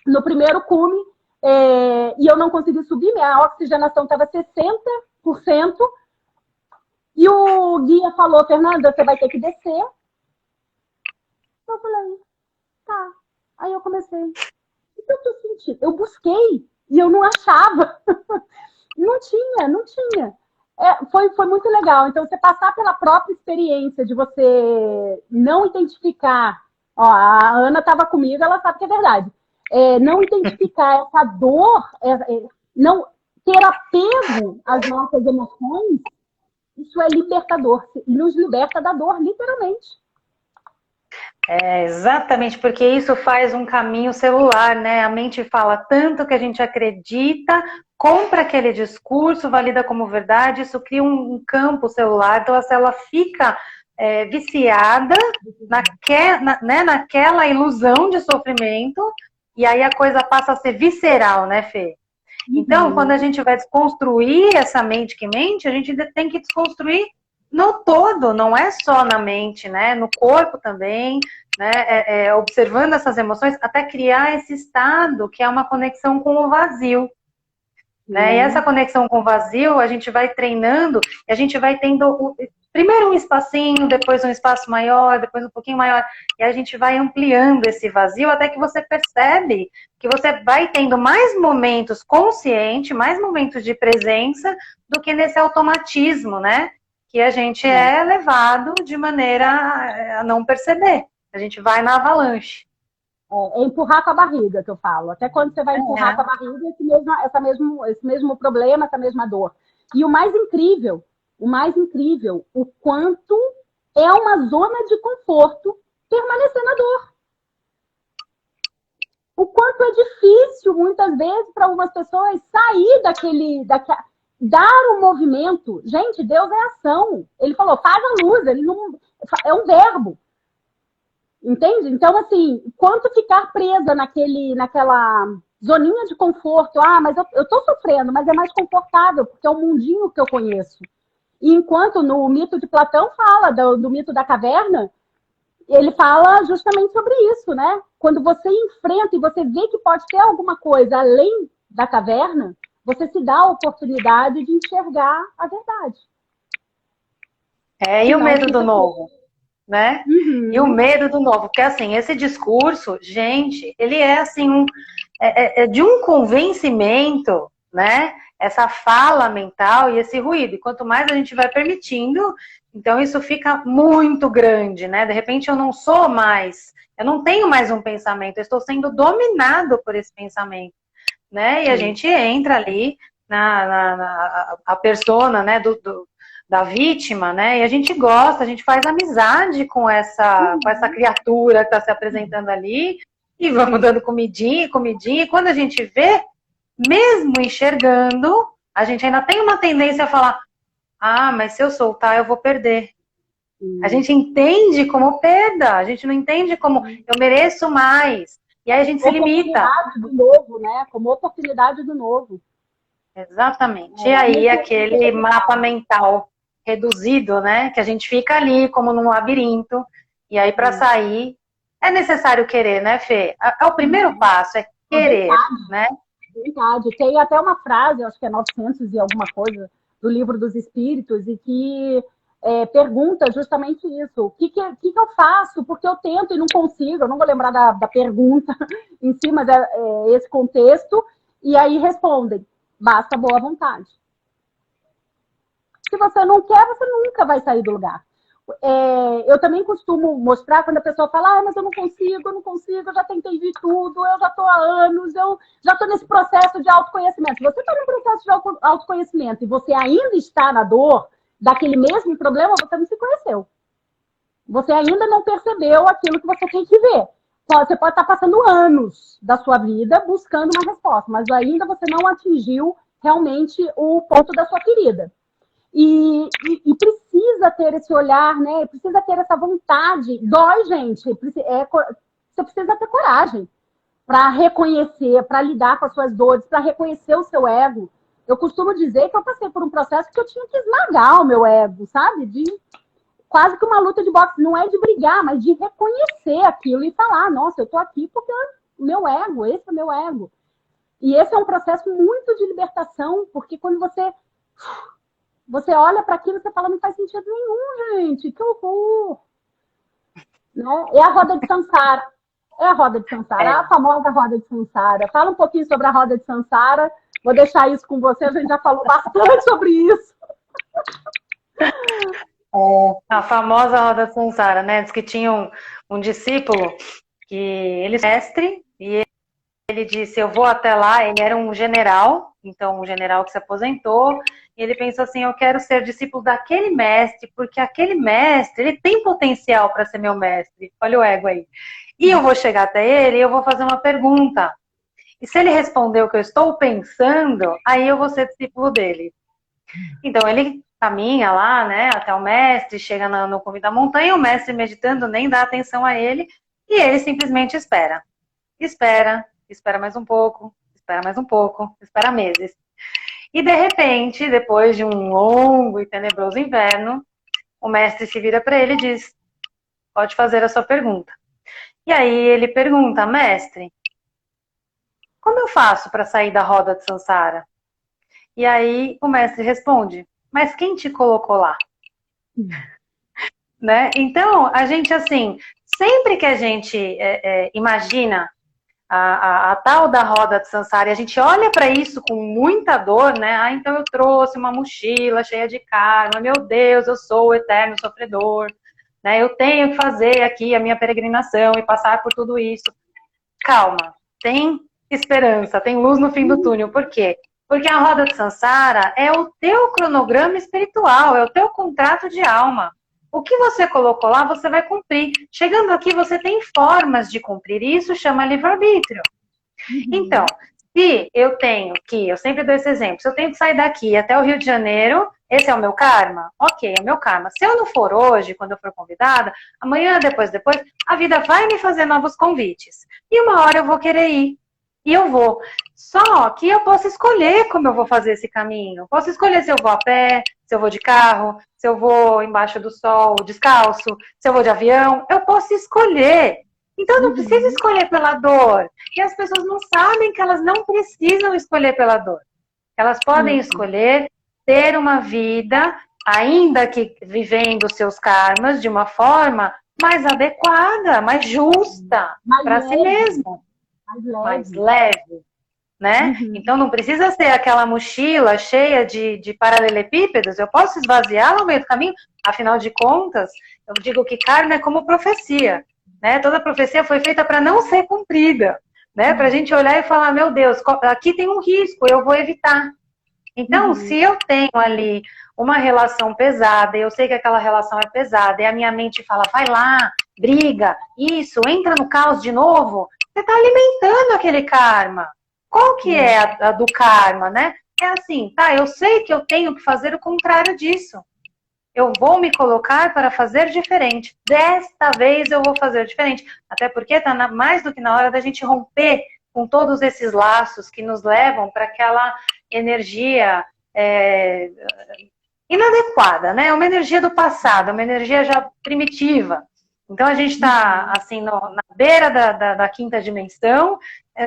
no primeiro cume e eu não consegui subir, minha oxigenação estava 60%, e o guia falou, Fernanda, você vai ter que descer. Eu falei, tá. Aí eu comecei, o que eu tô sentindo? Eu busquei e eu não achava. Não tinha. Foi muito legal. Então, você passar pela própria experiência de você não identificar Ó, a Ana estava comigo, ela sabe que é verdade. Não identificar essa dor, não ter apego às nossas emoções, isso é libertador. Nos liberta da dor, literalmente. Exatamente, porque isso faz um caminho celular, né? A mente fala tanto que a gente acredita, compra aquele discurso, valida como verdade, isso cria um campo celular, então a célula fica viciada naquela ilusão de sofrimento, e aí a coisa passa a ser visceral, né, Fê? Então, quando a gente vai desconstruir essa mente que mente, a gente tem que desconstruir no todo, não é só na mente, né? No corpo também, né? Observando essas emoções, até criar esse estado que é uma conexão com o vazio. Né? E essa conexão com o vazio, a gente vai treinando e a gente vai tendo primeiro um espacinho, depois um espaço maior, depois um pouquinho maior, e a gente vai ampliando esse vazio até que você percebe que você vai tendo mais momentos conscientes, mais momentos de presença do que nesse automatismo, né? Que a gente é levado de maneira a não perceber. A gente vai na avalanche. É empurrar com a barriga, que eu falo. Até quando você vai empurrar com a barriga, esse mesmo problema, essa mesma dor. E o mais incrível, o quanto é uma zona de conforto permanecer na dor. O quanto é difícil, muitas vezes, para algumas pessoas sair dar um movimento. Gente, Deus é ação. Ele falou, faz a luz. Ele não, é um verbo. Entende? Então, assim, quanto ficar presa naquela zoninha de conforto. Ah, mas eu tô sofrendo, mas é mais confortável, porque é o mundinho que eu conheço. E enquanto no mito de Platão fala do mito da caverna, ele fala justamente sobre isso, né? Quando você enfrenta e você vê que pode ter alguma coisa além da caverna, você se dá a oportunidade de enxergar a verdade. E o medo do novo, né? Uhum. E o medo do novo, porque assim, esse discurso, gente, ele é assim, de um convencimento, né? Essa fala mental e esse ruído. E quanto mais a gente vai permitindo, então isso fica muito grande, né? De repente eu não tenho mais um pensamento, eu estou sendo dominado por esse pensamento, né? E a gente entra ali a persona, né, da vítima, né? E a gente gosta, a gente faz amizade com essa criatura que está se apresentando ali, e vamos dando comidinha, e quando a gente vê, mesmo enxergando, a gente ainda tem uma tendência a falar, mas se eu soltar, eu vou perder. A gente entende como perda, a gente não entende como eu mereço mais. E aí a gente se limita. Oportunidade do novo, né? Como oportunidade do novo. Exatamente. E aí aquele mapa mental reduzido, né? Que a gente fica ali como num labirinto. E aí para sair é necessário querer, né, Fê? É o primeiro passo, é querer, né? Verdade. Tem até uma frase, acho que é 900 e alguma coisa, do Livro dos Espíritos, e que pergunta justamente isso. O que eu faço? Porque eu tento e não consigo. Eu não vou lembrar da pergunta em si, mas é esse contexto. E aí respondem, basta boa vontade. Se você não quer, você nunca vai sair do lugar. Eu também costumo mostrar quando a pessoa fala, mas eu não consigo, eu já tentei de tudo, eu já estou há anos, eu já estou nesse processo de autoconhecimento. Se você está num processo de autoconhecimento e você ainda está na dor daquele mesmo problema, você não se conheceu. Você ainda não percebeu aquilo que você tem que ver. Você pode estar passando anos da sua vida buscando uma resposta, mas ainda você não atingiu realmente o ponto da sua ferida. E precisa ter esse olhar, né? Precisa ter essa vontade. Dói, gente. Você precisa ter coragem para reconhecer, para lidar com as suas dores, para reconhecer o seu ego. Eu costumo dizer que eu passei por um processo que eu tinha que esmagar o meu ego, sabe? De quase que uma luta de boxe. Não é de brigar, mas de reconhecer aquilo e falar, nossa, eu tô aqui porque o meu ego, esse é o meu ego. E esse é um processo muito de libertação, porque quando você olha para aquilo e você fala, não faz sentido nenhum, gente, que horror. Né? É a roda de Sansara. É a roda de Sansara, a famosa roda de Sansara. Fala um pouquinho sobre a roda de Sansara. Vou deixar isso com você, a gente já falou bastante sobre isso. A famosa roda de Sansara, né? Diz que tinha um discípulo que ele é mestre, e ele disse, eu vou até lá, ele era um general, então um general que se aposentou, e ele pensou assim, eu quero ser discípulo daquele mestre, porque aquele mestre, ele tem potencial para ser meu mestre, olha o ego aí. E eu vou chegar até ele e eu vou fazer uma pergunta. E se ele responder o que eu estou pensando, aí eu vou ser discípulo dele. Então ele caminha lá, né, até o mestre, chega no cume da montanha, o mestre meditando nem dá atenção a ele, e ele simplesmente espera. Espera mais um pouco, espera mais um pouco, espera meses. E de repente, depois de um longo e tenebroso inverno, o mestre se vira para ele e diz, pode fazer a sua pergunta. E aí ele pergunta, mestre, como eu faço para sair da roda de Sansara? E aí o mestre responde, mas quem te colocou lá? Né? Então, a gente, assim, sempre que a gente imagina a tal da roda de Sansara, e a gente olha para isso com muita dor, né? Ah, então eu trouxe uma mochila cheia de karma, meu Deus, eu sou o eterno sofredor, né? Eu tenho que fazer aqui a minha peregrinação e passar por tudo isso. Calma, tem esperança, tem luz no fim do túnel. Por quê? Porque a roda de Sansara é o teu cronograma espiritual, é o teu contrato de alma. O que você colocou lá, você vai cumprir. Chegando aqui, você tem formas de cumprir. Isso chama livre-arbítrio. Então, se eu tenho que, eu sempre dou esse exemplo, se eu tenho que sair daqui até o Rio de Janeiro, esse é o meu karma? Ok, é o meu karma. Se eu não for hoje, quando eu for convidada, amanhã, depois, a vida vai me fazer novos convites. E uma hora eu vou querer ir. E eu vou. Só que eu posso escolher como eu vou fazer esse caminho. Posso escolher se eu vou a pé, se eu vou de carro, se eu vou embaixo do sol descalço, se eu vou de avião. Eu posso escolher. Então eu não preciso escolher pela dor. E as pessoas não sabem que elas não precisam escolher pela dor. Elas podem escolher ter uma vida, ainda que vivendo os seus karmas de uma forma mais adequada, mais justa para si mesmo. Mais leve, né? Então não precisa ser aquela mochila cheia de paralelepípedos, eu posso esvaziá-la no meio do caminho, afinal de contas, eu digo que karma é como profecia, né? Toda profecia foi feita para não ser cumprida, né? Para a gente olhar e falar, meu Deus, aqui tem um risco, eu vou evitar. Então, se eu tenho ali uma relação pesada, e eu sei que aquela relação é pesada, e a minha mente fala, vai lá, briga, isso, entra no caos de novo, você está alimentando aquele karma. Qual que é a do karma, né? É assim, tá, eu sei que eu tenho que fazer o contrário disso. Eu vou me colocar para fazer diferente. Desta vez eu vou fazer diferente. Até porque está mais do que na hora da gente romper com todos esses laços que nos levam para aquela energia inadequada, né? Uma energia do passado, uma energia já primitiva. Então a gente está assim na beira da quinta dimensão,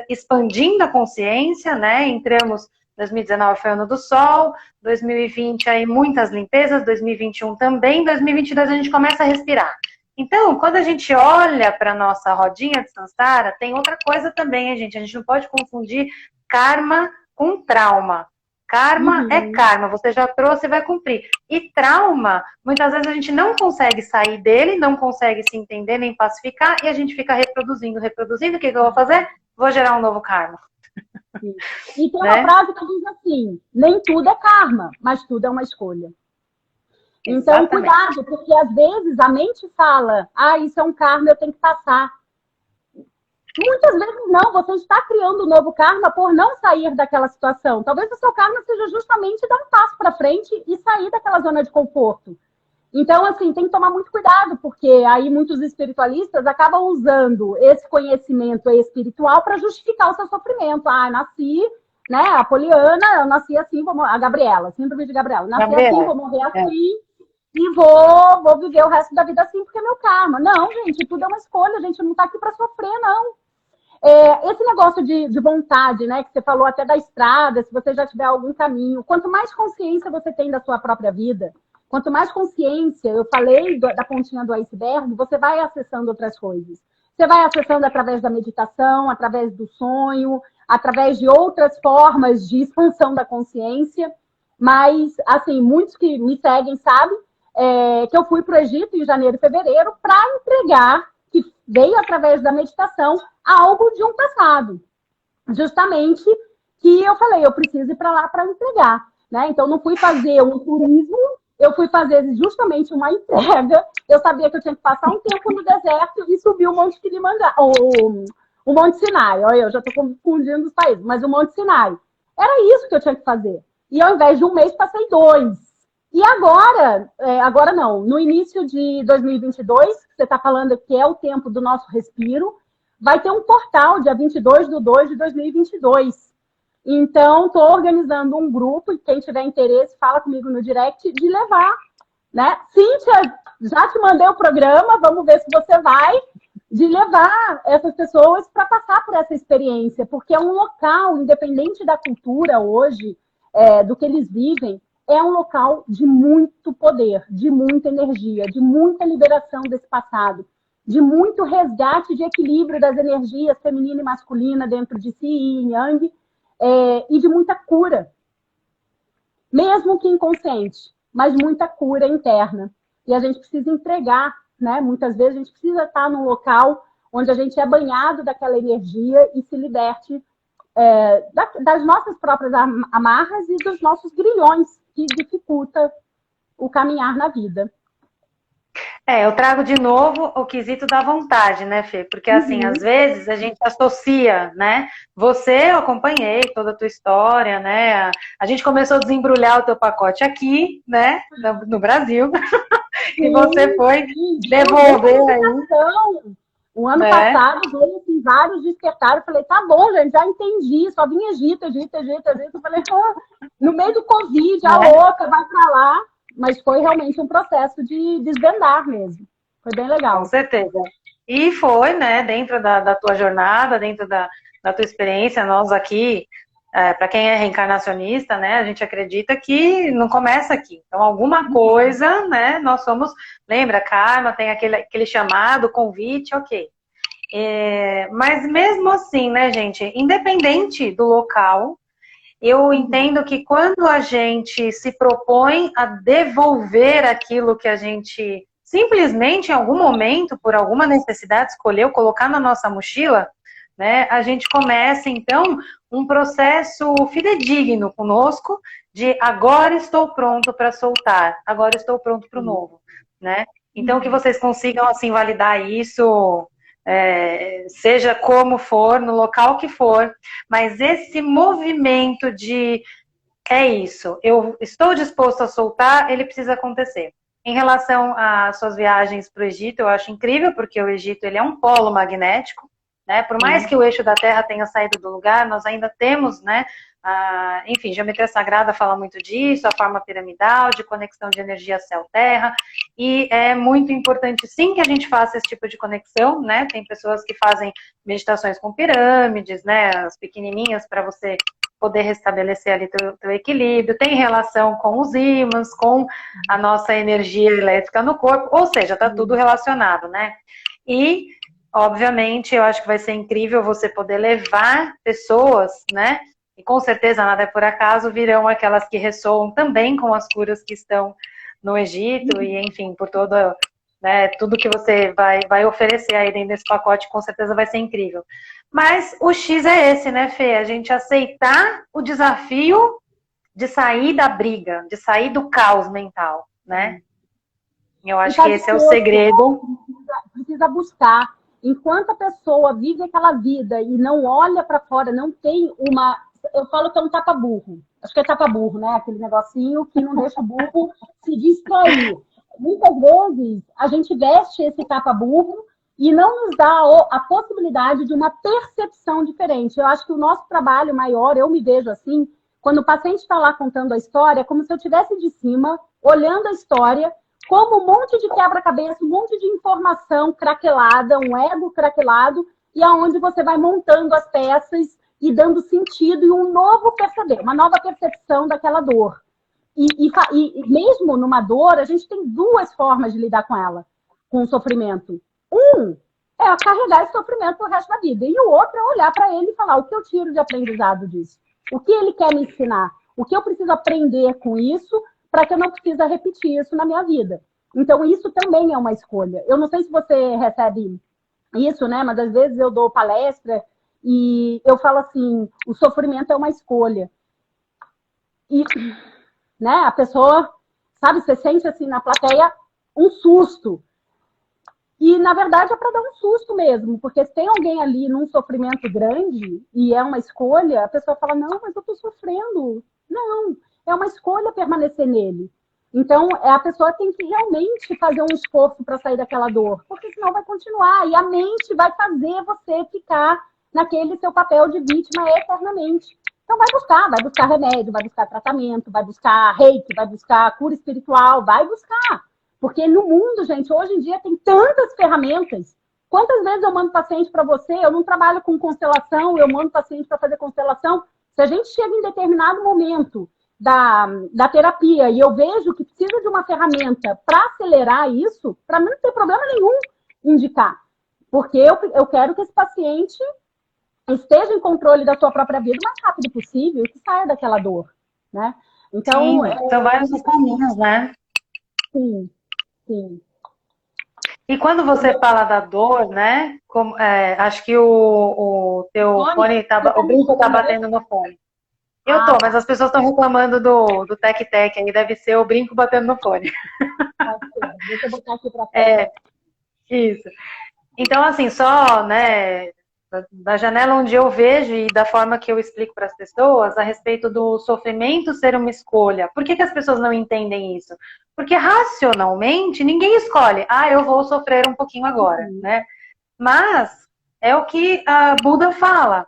expandindo a consciência, né? Entramos, 2019 foi o ano do Sol, 2020 aí muitas limpezas, 2021 também, 2022 a gente começa a respirar. Então, quando a gente olha para a nossa rodinha de Sansara, tem outra coisa também, hein, gente? A gente não pode confundir karma com trauma. Karma é karma, você já trouxe e vai cumprir. E trauma, muitas vezes a gente não consegue sair dele, não consegue se entender, nem pacificar, e a gente fica reproduzindo. O que eu vou fazer? Vou gerar um novo karma. E tem uma frase que diz assim, nem tudo é karma, mas tudo é uma escolha. Então, cuidado, porque às vezes a mente fala, isso é um karma, eu tenho que passar. Muitas vezes não, você está criando um novo karma por não sair daquela situação. Talvez o seu karma seja justamente dar um passo para frente e sair daquela zona de conforto. Então, assim, tem que tomar muito cuidado, porque aí muitos espiritualistas acabam usando esse conhecimento espiritual para justificar o seu sofrimento. Nasci, né, a Poliana, eu nasci assim, a Gabriela, síndrome de Gabriela. Nasci assim, vou morrer assim, e vou viver o resto da vida assim, porque é meu karma. Não, gente, tudo é uma escolha, a gente não está aqui para sofrer, não. Esse negócio de vontade, né, que você falou até da estrada, se você já tiver algum caminho, quanto mais consciência você tem da sua própria vida, quanto mais consciência, eu falei da pontinha do iceberg, você vai acessando outras coisas. Você vai acessando através da meditação, através do sonho, através de outras formas de expansão da consciência. Mas, assim, muitos que me seguem sabem que eu fui para o Egito em janeiro e fevereiro para entregar, que veio através da meditação algo de um passado. Justamente que eu falei, eu preciso ir para lá para entregar, né? Então, não fui fazer um turismo, eu fui fazer justamente uma entrega. Eu sabia que eu tinha que passar um tempo no deserto e subir o Monte Kilimanjaro, o Monte Sinai. Olha, eu já estou confundindo os países, mas o Monte Sinai. Era isso que eu tinha que fazer. E ao invés de um mês, passei 2. E agora não, no início de 2022, que você está falando que é o tempo do nosso respiro, vai ter um portal, dia 22/2 de 2022. Então, estou organizando um grupo, e quem tiver interesse, fala comigo no direct, de levar, né? Cíntia, já te mandei o programa, vamos ver se você vai, de levar essas pessoas para passar por essa experiência, porque é um local, independente da cultura hoje, do que eles vivem, é um local de muito poder, de muita energia, de muita liberação desse passado, de muito resgate de equilíbrio das energias feminina e masculina dentro de si, yin e yang, e de muita cura, mesmo que inconsciente, mas muita cura interna. E a gente precisa entregar, né? Muitas vezes a gente precisa estar num local onde a gente é banhado daquela energia e se liberte das nossas próprias amarras e dos nossos grilhões que dificulta o caminhar na vida. Eu trago de novo o quesito da vontade, né, Fê? Porque, assim, às vezes a gente associa, né? Você, eu acompanhei toda a tua história, né? A gente começou a desembrulhar o teu pacote aqui, né? No Brasil. E você foi devolver aí. O ano passado, veio assim, vários despertaram. Eu falei, tá bom, gente, já entendi. Só vim Egito. Eu falei, no meio do Covid, a louca, vai pra lá. Mas foi realmente um processo de desvendar mesmo. Foi bem legal. Com certeza. E foi, né, dentro da tua jornada, dentro da tua experiência, nós aqui, para quem é reencarnacionista, né, a gente acredita que não começa aqui. Então, alguma coisa, né, nós somos, lembra, karma, tem aquele chamado, convite, ok. Mas mesmo assim, né, gente, independente do local, eu entendo que quando a gente se propõe a devolver aquilo que a gente simplesmente, em algum momento, por alguma necessidade, escolheu colocar na nossa mochila, né, a gente começa, então, um processo fidedigno conosco de agora estou pronto para soltar, agora estou pronto para o novo, né? Então, que vocês consigam, assim, validar isso, seja como for, no local que for, mas esse movimento de isso, eu estou disposto a soltar, ele precisa acontecer. Em relação às suas viagens para o Egito, eu acho incrível, porque o Egito ele é um polo magnético, né? Por mais que o eixo da Terra tenha saído do lugar, nós ainda temos, né? Enfim, geometria sagrada fala muito disso, a forma piramidal, de conexão de energia céu-terra, e é muito importante sim que a gente faça esse tipo de conexão, né? Tem pessoas que fazem meditações com pirâmides, né? As pequenininhas para você poder restabelecer ali teu equilíbrio, tem relação com os ímãs, com a nossa energia elétrica no corpo, ou seja, tá tudo relacionado, né? E, obviamente, eu acho que vai ser incrível você poder levar pessoas, né? E com certeza, nada é por acaso, virão aquelas que ressoam também com as curas que estão no Egito, e enfim, por todo, né, tudo que você vai oferecer aí dentro desse pacote, com certeza vai ser incrível. Mas o X é esse, né, Fê? A gente aceitar o desafio de sair da briga, de sair do caos mental, né? Eu acho que esse é o segredo. Precisa buscar. Enquanto a pessoa vive aquela vida e não olha para fora, não tem uma... Eu falo que é um tapa-burro. Acho que é tapa-burro, né? Aquele negocinho que não deixa o burro se distrair. Muitas vezes a gente veste esse tapa-burro e não nos dá a possibilidade de uma percepção diferente. Eu acho que o nosso trabalho maior, eu me vejo assim, quando o paciente está lá contando a história, é como se eu estivesse de cima, olhando a história, como um monte de quebra-cabeça, um monte de informação craquelada, um ego craquelado, e aonde você vai montando as peças e dando sentido e um novo perceber, uma nova percepção daquela dor. E mesmo numa dor, a gente tem duas formas de lidar com ela, com o sofrimento. Um é carregar esse sofrimento pro resto da vida. E o outro é olhar para ele e falar o que eu tiro de aprendizado disso. O que ele quer me ensinar? O que eu preciso aprender com isso para que eu não precise repetir isso na minha vida. Então, isso também é uma escolha. Eu não sei se você recebe isso, né? Mas às vezes eu dou palestra e eu falo assim, o sofrimento é uma escolha. E, né, a pessoa, sabe, você sente assim na plateia um susto. E, na verdade, é para dar um susto mesmo, porque se tem alguém ali num sofrimento grande e é uma escolha, a pessoa fala, não, mas eu estou sofrendo. Não, é uma escolha permanecer nele. Então, a pessoa tem que realmente fazer um esforço para sair daquela dor, porque senão vai continuar. E a mente vai fazer você ficar naquele seu papel de vítima eternamente. Então, vai buscar remédio, vai buscar tratamento, vai buscar reiki, vai buscar cura espiritual, vai buscar. Porque no mundo, gente, hoje em dia tem tantas ferramentas. Quantas vezes eu mando paciente para você? Eu não trabalho com constelação, eu mando paciente para fazer constelação. Se a gente chega em determinado momento da terapia e eu vejo que precisa de uma ferramenta para acelerar isso, para mim não tem problema nenhum indicar. Porque eu quero que esse paciente esteja em controle da sua própria vida o mais rápido possível e que saia daquela dor, né? Então, Sim, são vários os caminhos, né? Sim, sim. E quando você fala da dor, né? Acho que o teu fone, o brinco tá batendo no fone. Eu tô, mas as pessoas estão reclamando do tec-tec aí, deve ser o brinco batendo no fone. Deixa eu botar aqui pra fora. Isso. Então, assim, só, né, da janela onde eu vejo e da forma que eu explico para as pessoas a respeito do sofrimento ser uma escolha. Por que as pessoas não entendem isso? Porque racionalmente ninguém escolhe, eu vou sofrer um pouquinho agora, né? Mas é o que a Buda fala.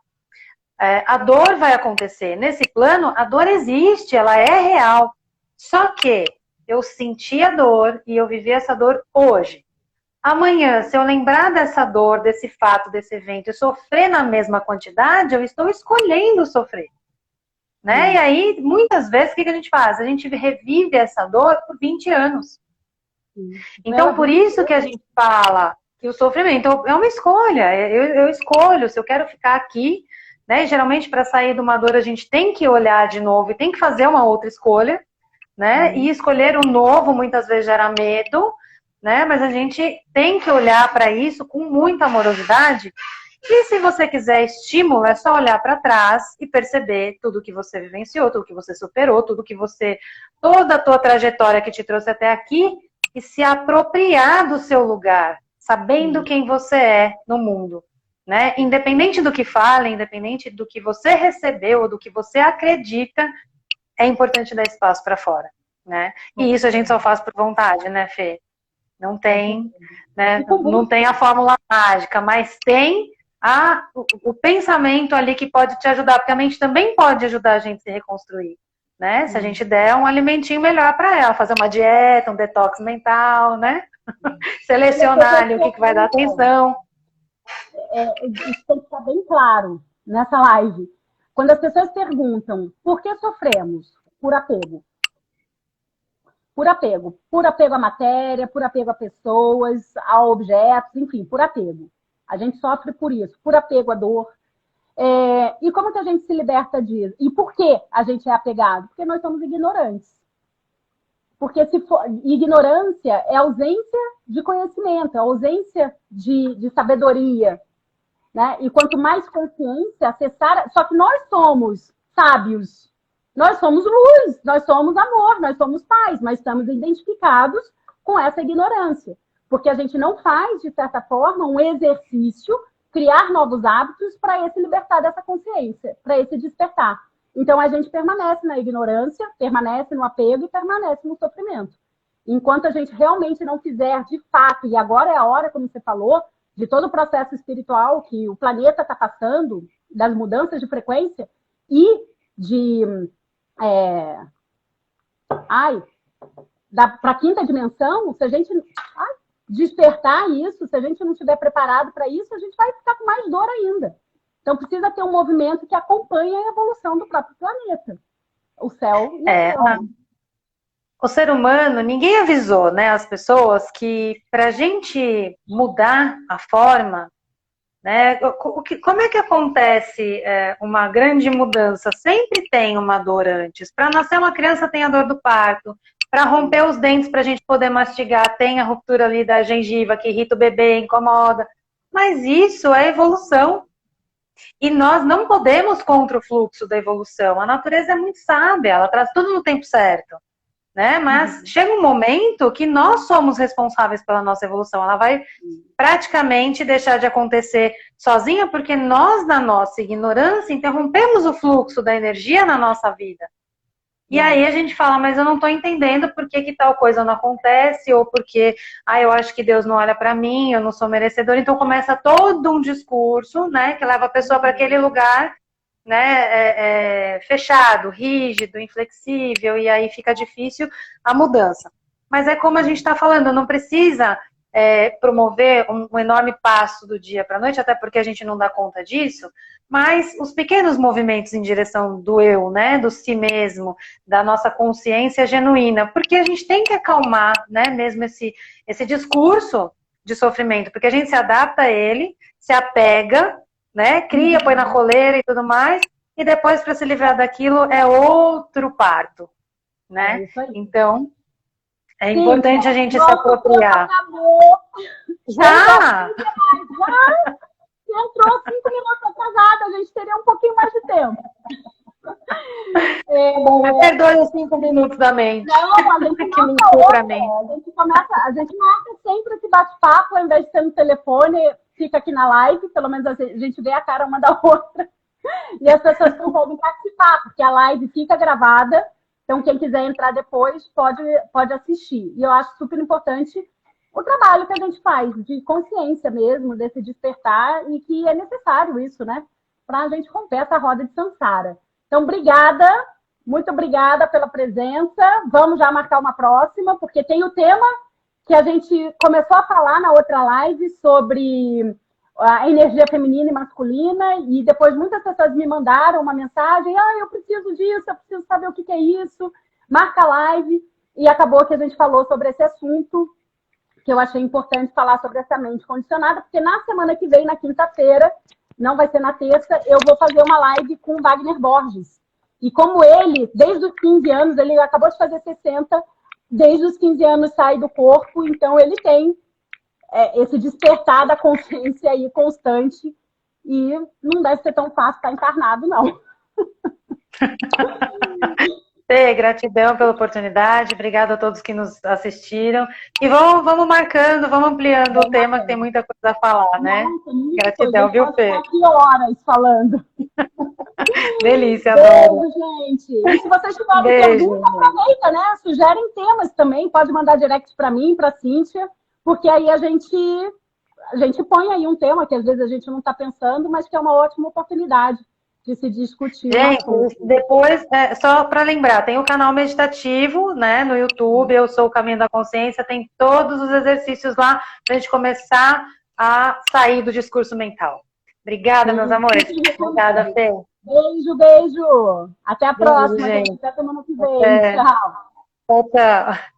A dor vai acontecer. Nesse plano, a dor existe, ela é real. Só que eu senti a dor e eu vivi essa dor hoje. Amanhã, se eu lembrar dessa dor, desse fato, desse evento e sofrer na mesma quantidade, eu estou escolhendo sofrer. Né? E aí, muitas vezes, o que a gente faz? A gente revive essa dor por 20 anos. Então, por isso que a gente fala que o sofrimento é uma escolha. Eu escolho se eu quero ficar aqui, né? E, geralmente, para sair de uma dor, a gente tem que olhar de novo e tem que fazer uma outra escolha, né? E escolher o novo, muitas vezes, gera medo, né? Mas a gente tem que olhar para isso com muita amorosidade. E se você quiser estímulo, é só olhar para trás e perceber tudo que você vivenciou, tudo que você superou, toda a tua trajetória que te trouxe até aqui e se apropriar do seu lugar, sabendo quem você é no mundo, né? Independente do que fale, independente do que você recebeu ou do que você acredita, é importante dar espaço para fora, né? E isso a gente só faz por vontade, né, Fê? Não tem, né? Não tem a fórmula mágica, mas tem o pensamento ali que pode te ajudar, porque a mente também pode ajudar a gente a se reconstruir, né? Se a gente der um alimentinho melhor para ela, fazer uma dieta, um detox mental, né? Selecionar ali o que vai dar atenção. Isso tem que estar bem claro nessa live. Quando as pessoas perguntam por que sofremos? Por apego. Por apego. Por apego à matéria, por apego a pessoas, a objetos, enfim, por apego. A gente sofre por isso, por apego à dor. E como que a gente se liberta disso? E por que a gente é apegado? Porque nós somos ignorantes. Porque ignorância é ausência de conhecimento, é ausência de sabedoria. Né? E quanto mais consciência, acessar... Só que nós somos sábios. Nós somos luz, nós somos amor, nós somos paz, mas estamos identificados com essa ignorância. Porque a gente não faz, de certa forma, um exercício, criar novos hábitos para esse libertar dessa consciência, para esse despertar. Então, a gente permanece na ignorância, permanece no apego e permanece no sofrimento. Enquanto a gente realmente não fizer de fato, e agora é a hora, como você falou, de todo o processo espiritual que o planeta está passando, das mudanças de frequência e para a quinta dimensão, se a gente despertar isso, se a gente não estiver preparado para isso, a gente vai ficar com mais dor ainda. Então, precisa ter um movimento que acompanhe a evolução do próprio planeta. O céu e a terra. O ser humano, ninguém avisou, né, as pessoas que para a gente mudar a forma, né, como é que acontece uma grande mudança? Sempre tem uma dor antes. Para nascer uma criança tem a dor do parto. Para romper os dentes, para a gente poder mastigar, tem a ruptura ali da gengiva que irrita o bebê, incomoda. Mas isso é evolução. E nós não podemos contra o fluxo da evolução. A natureza é muito sábia, ela traz tudo no tempo certo. Né? Mas chega um momento que nós somos responsáveis pela nossa evolução. Ela vai praticamente deixar de acontecer sozinha, porque nós, na nossa ignorância, interrompemos o fluxo da energia na nossa vida. E aí a gente fala, mas eu não estou entendendo por que tal coisa não acontece, ou porque, eu acho que Deus não olha para mim, eu não sou merecedor. Então começa todo um discurso, né, que leva a pessoa para aquele lugar, né, fechado, rígido, inflexível, e aí fica difícil a mudança. Mas é como a gente está falando, não precisa promover um enorme passo do dia para a noite, até porque a gente não dá conta disso, mas os pequenos movimentos em direção do eu, né, do si mesmo, da nossa consciência genuína, porque a gente tem que acalmar, né, mesmo esse discurso de sofrimento, porque a gente se adapta a ele, se apega, né, cria, põe na coleira e tudo mais, e depois para se livrar daquilo é outro parto, né? Então, é importante a gente se apropriar. Já! Entrou 5 minutos atrasada, a gente teria um pouquinho mais de tempo. Perdoe os 5 minutos da mente. Não, a gente que mentiu pra mim. A gente marca sempre esse bate-papo, ao invés de ser no telefone, fica aqui na live, pelo menos a gente vê a cara uma da outra. E as pessoas podem participar, porque a live fica gravada, então quem quiser entrar depois pode assistir. E eu acho super importante o trabalho que a gente faz, de consciência mesmo, desse despertar, e que é necessário isso, né? Para a gente romper essa roda de samsara. Então, obrigada, muito obrigada pela presença. Vamos já marcar uma próxima, porque tem o tema que a gente começou a falar na outra live sobre a energia feminina e masculina, e depois muitas pessoas me mandaram uma mensagem, eu preciso disso, eu preciso saber o que é isso. Marca a live, e acabou que a gente falou sobre esse assunto, que eu achei importante falar sobre essa mente condicionada, porque na semana que vem, na quinta-feira, não vai ser na terça, eu vou fazer uma live com o Wagner Borges. E como ele, desde os 15 anos, ele acabou de fazer 60, desde os 15 anos sai do corpo, então ele tem esse despertar da consciência aí constante, e não deve ser tão fácil estar encarnado, não. Gratidão pela oportunidade, obrigada a todos que nos assistiram. E vamos marcando, vamos ampliando o tema, que tem muita coisa a falar, né? Gratidão, viu, Fê? Aqui horas falando. Delícia, adoro. Beijo, gente. E se vocês tiverem pergunta, aproveita, né? Sugerem temas também, pode mandar direct para mim, para a Cíntia, porque aí a gente põe aí um tema que às vezes a gente não está pensando, mas que é uma ótima oportunidade de se discutir. Gente, depois, só para lembrar, tem o canal meditativo, né, no YouTube, Eu Sou o Caminho da Consciência, tem todos os exercícios lá para a gente começar a sair do discurso mental. Obrigada, meus amores. Obrigada, Fê. Beijo, beijo. Até a próxima, gente. Até semana que vem. Tchau. Tchau.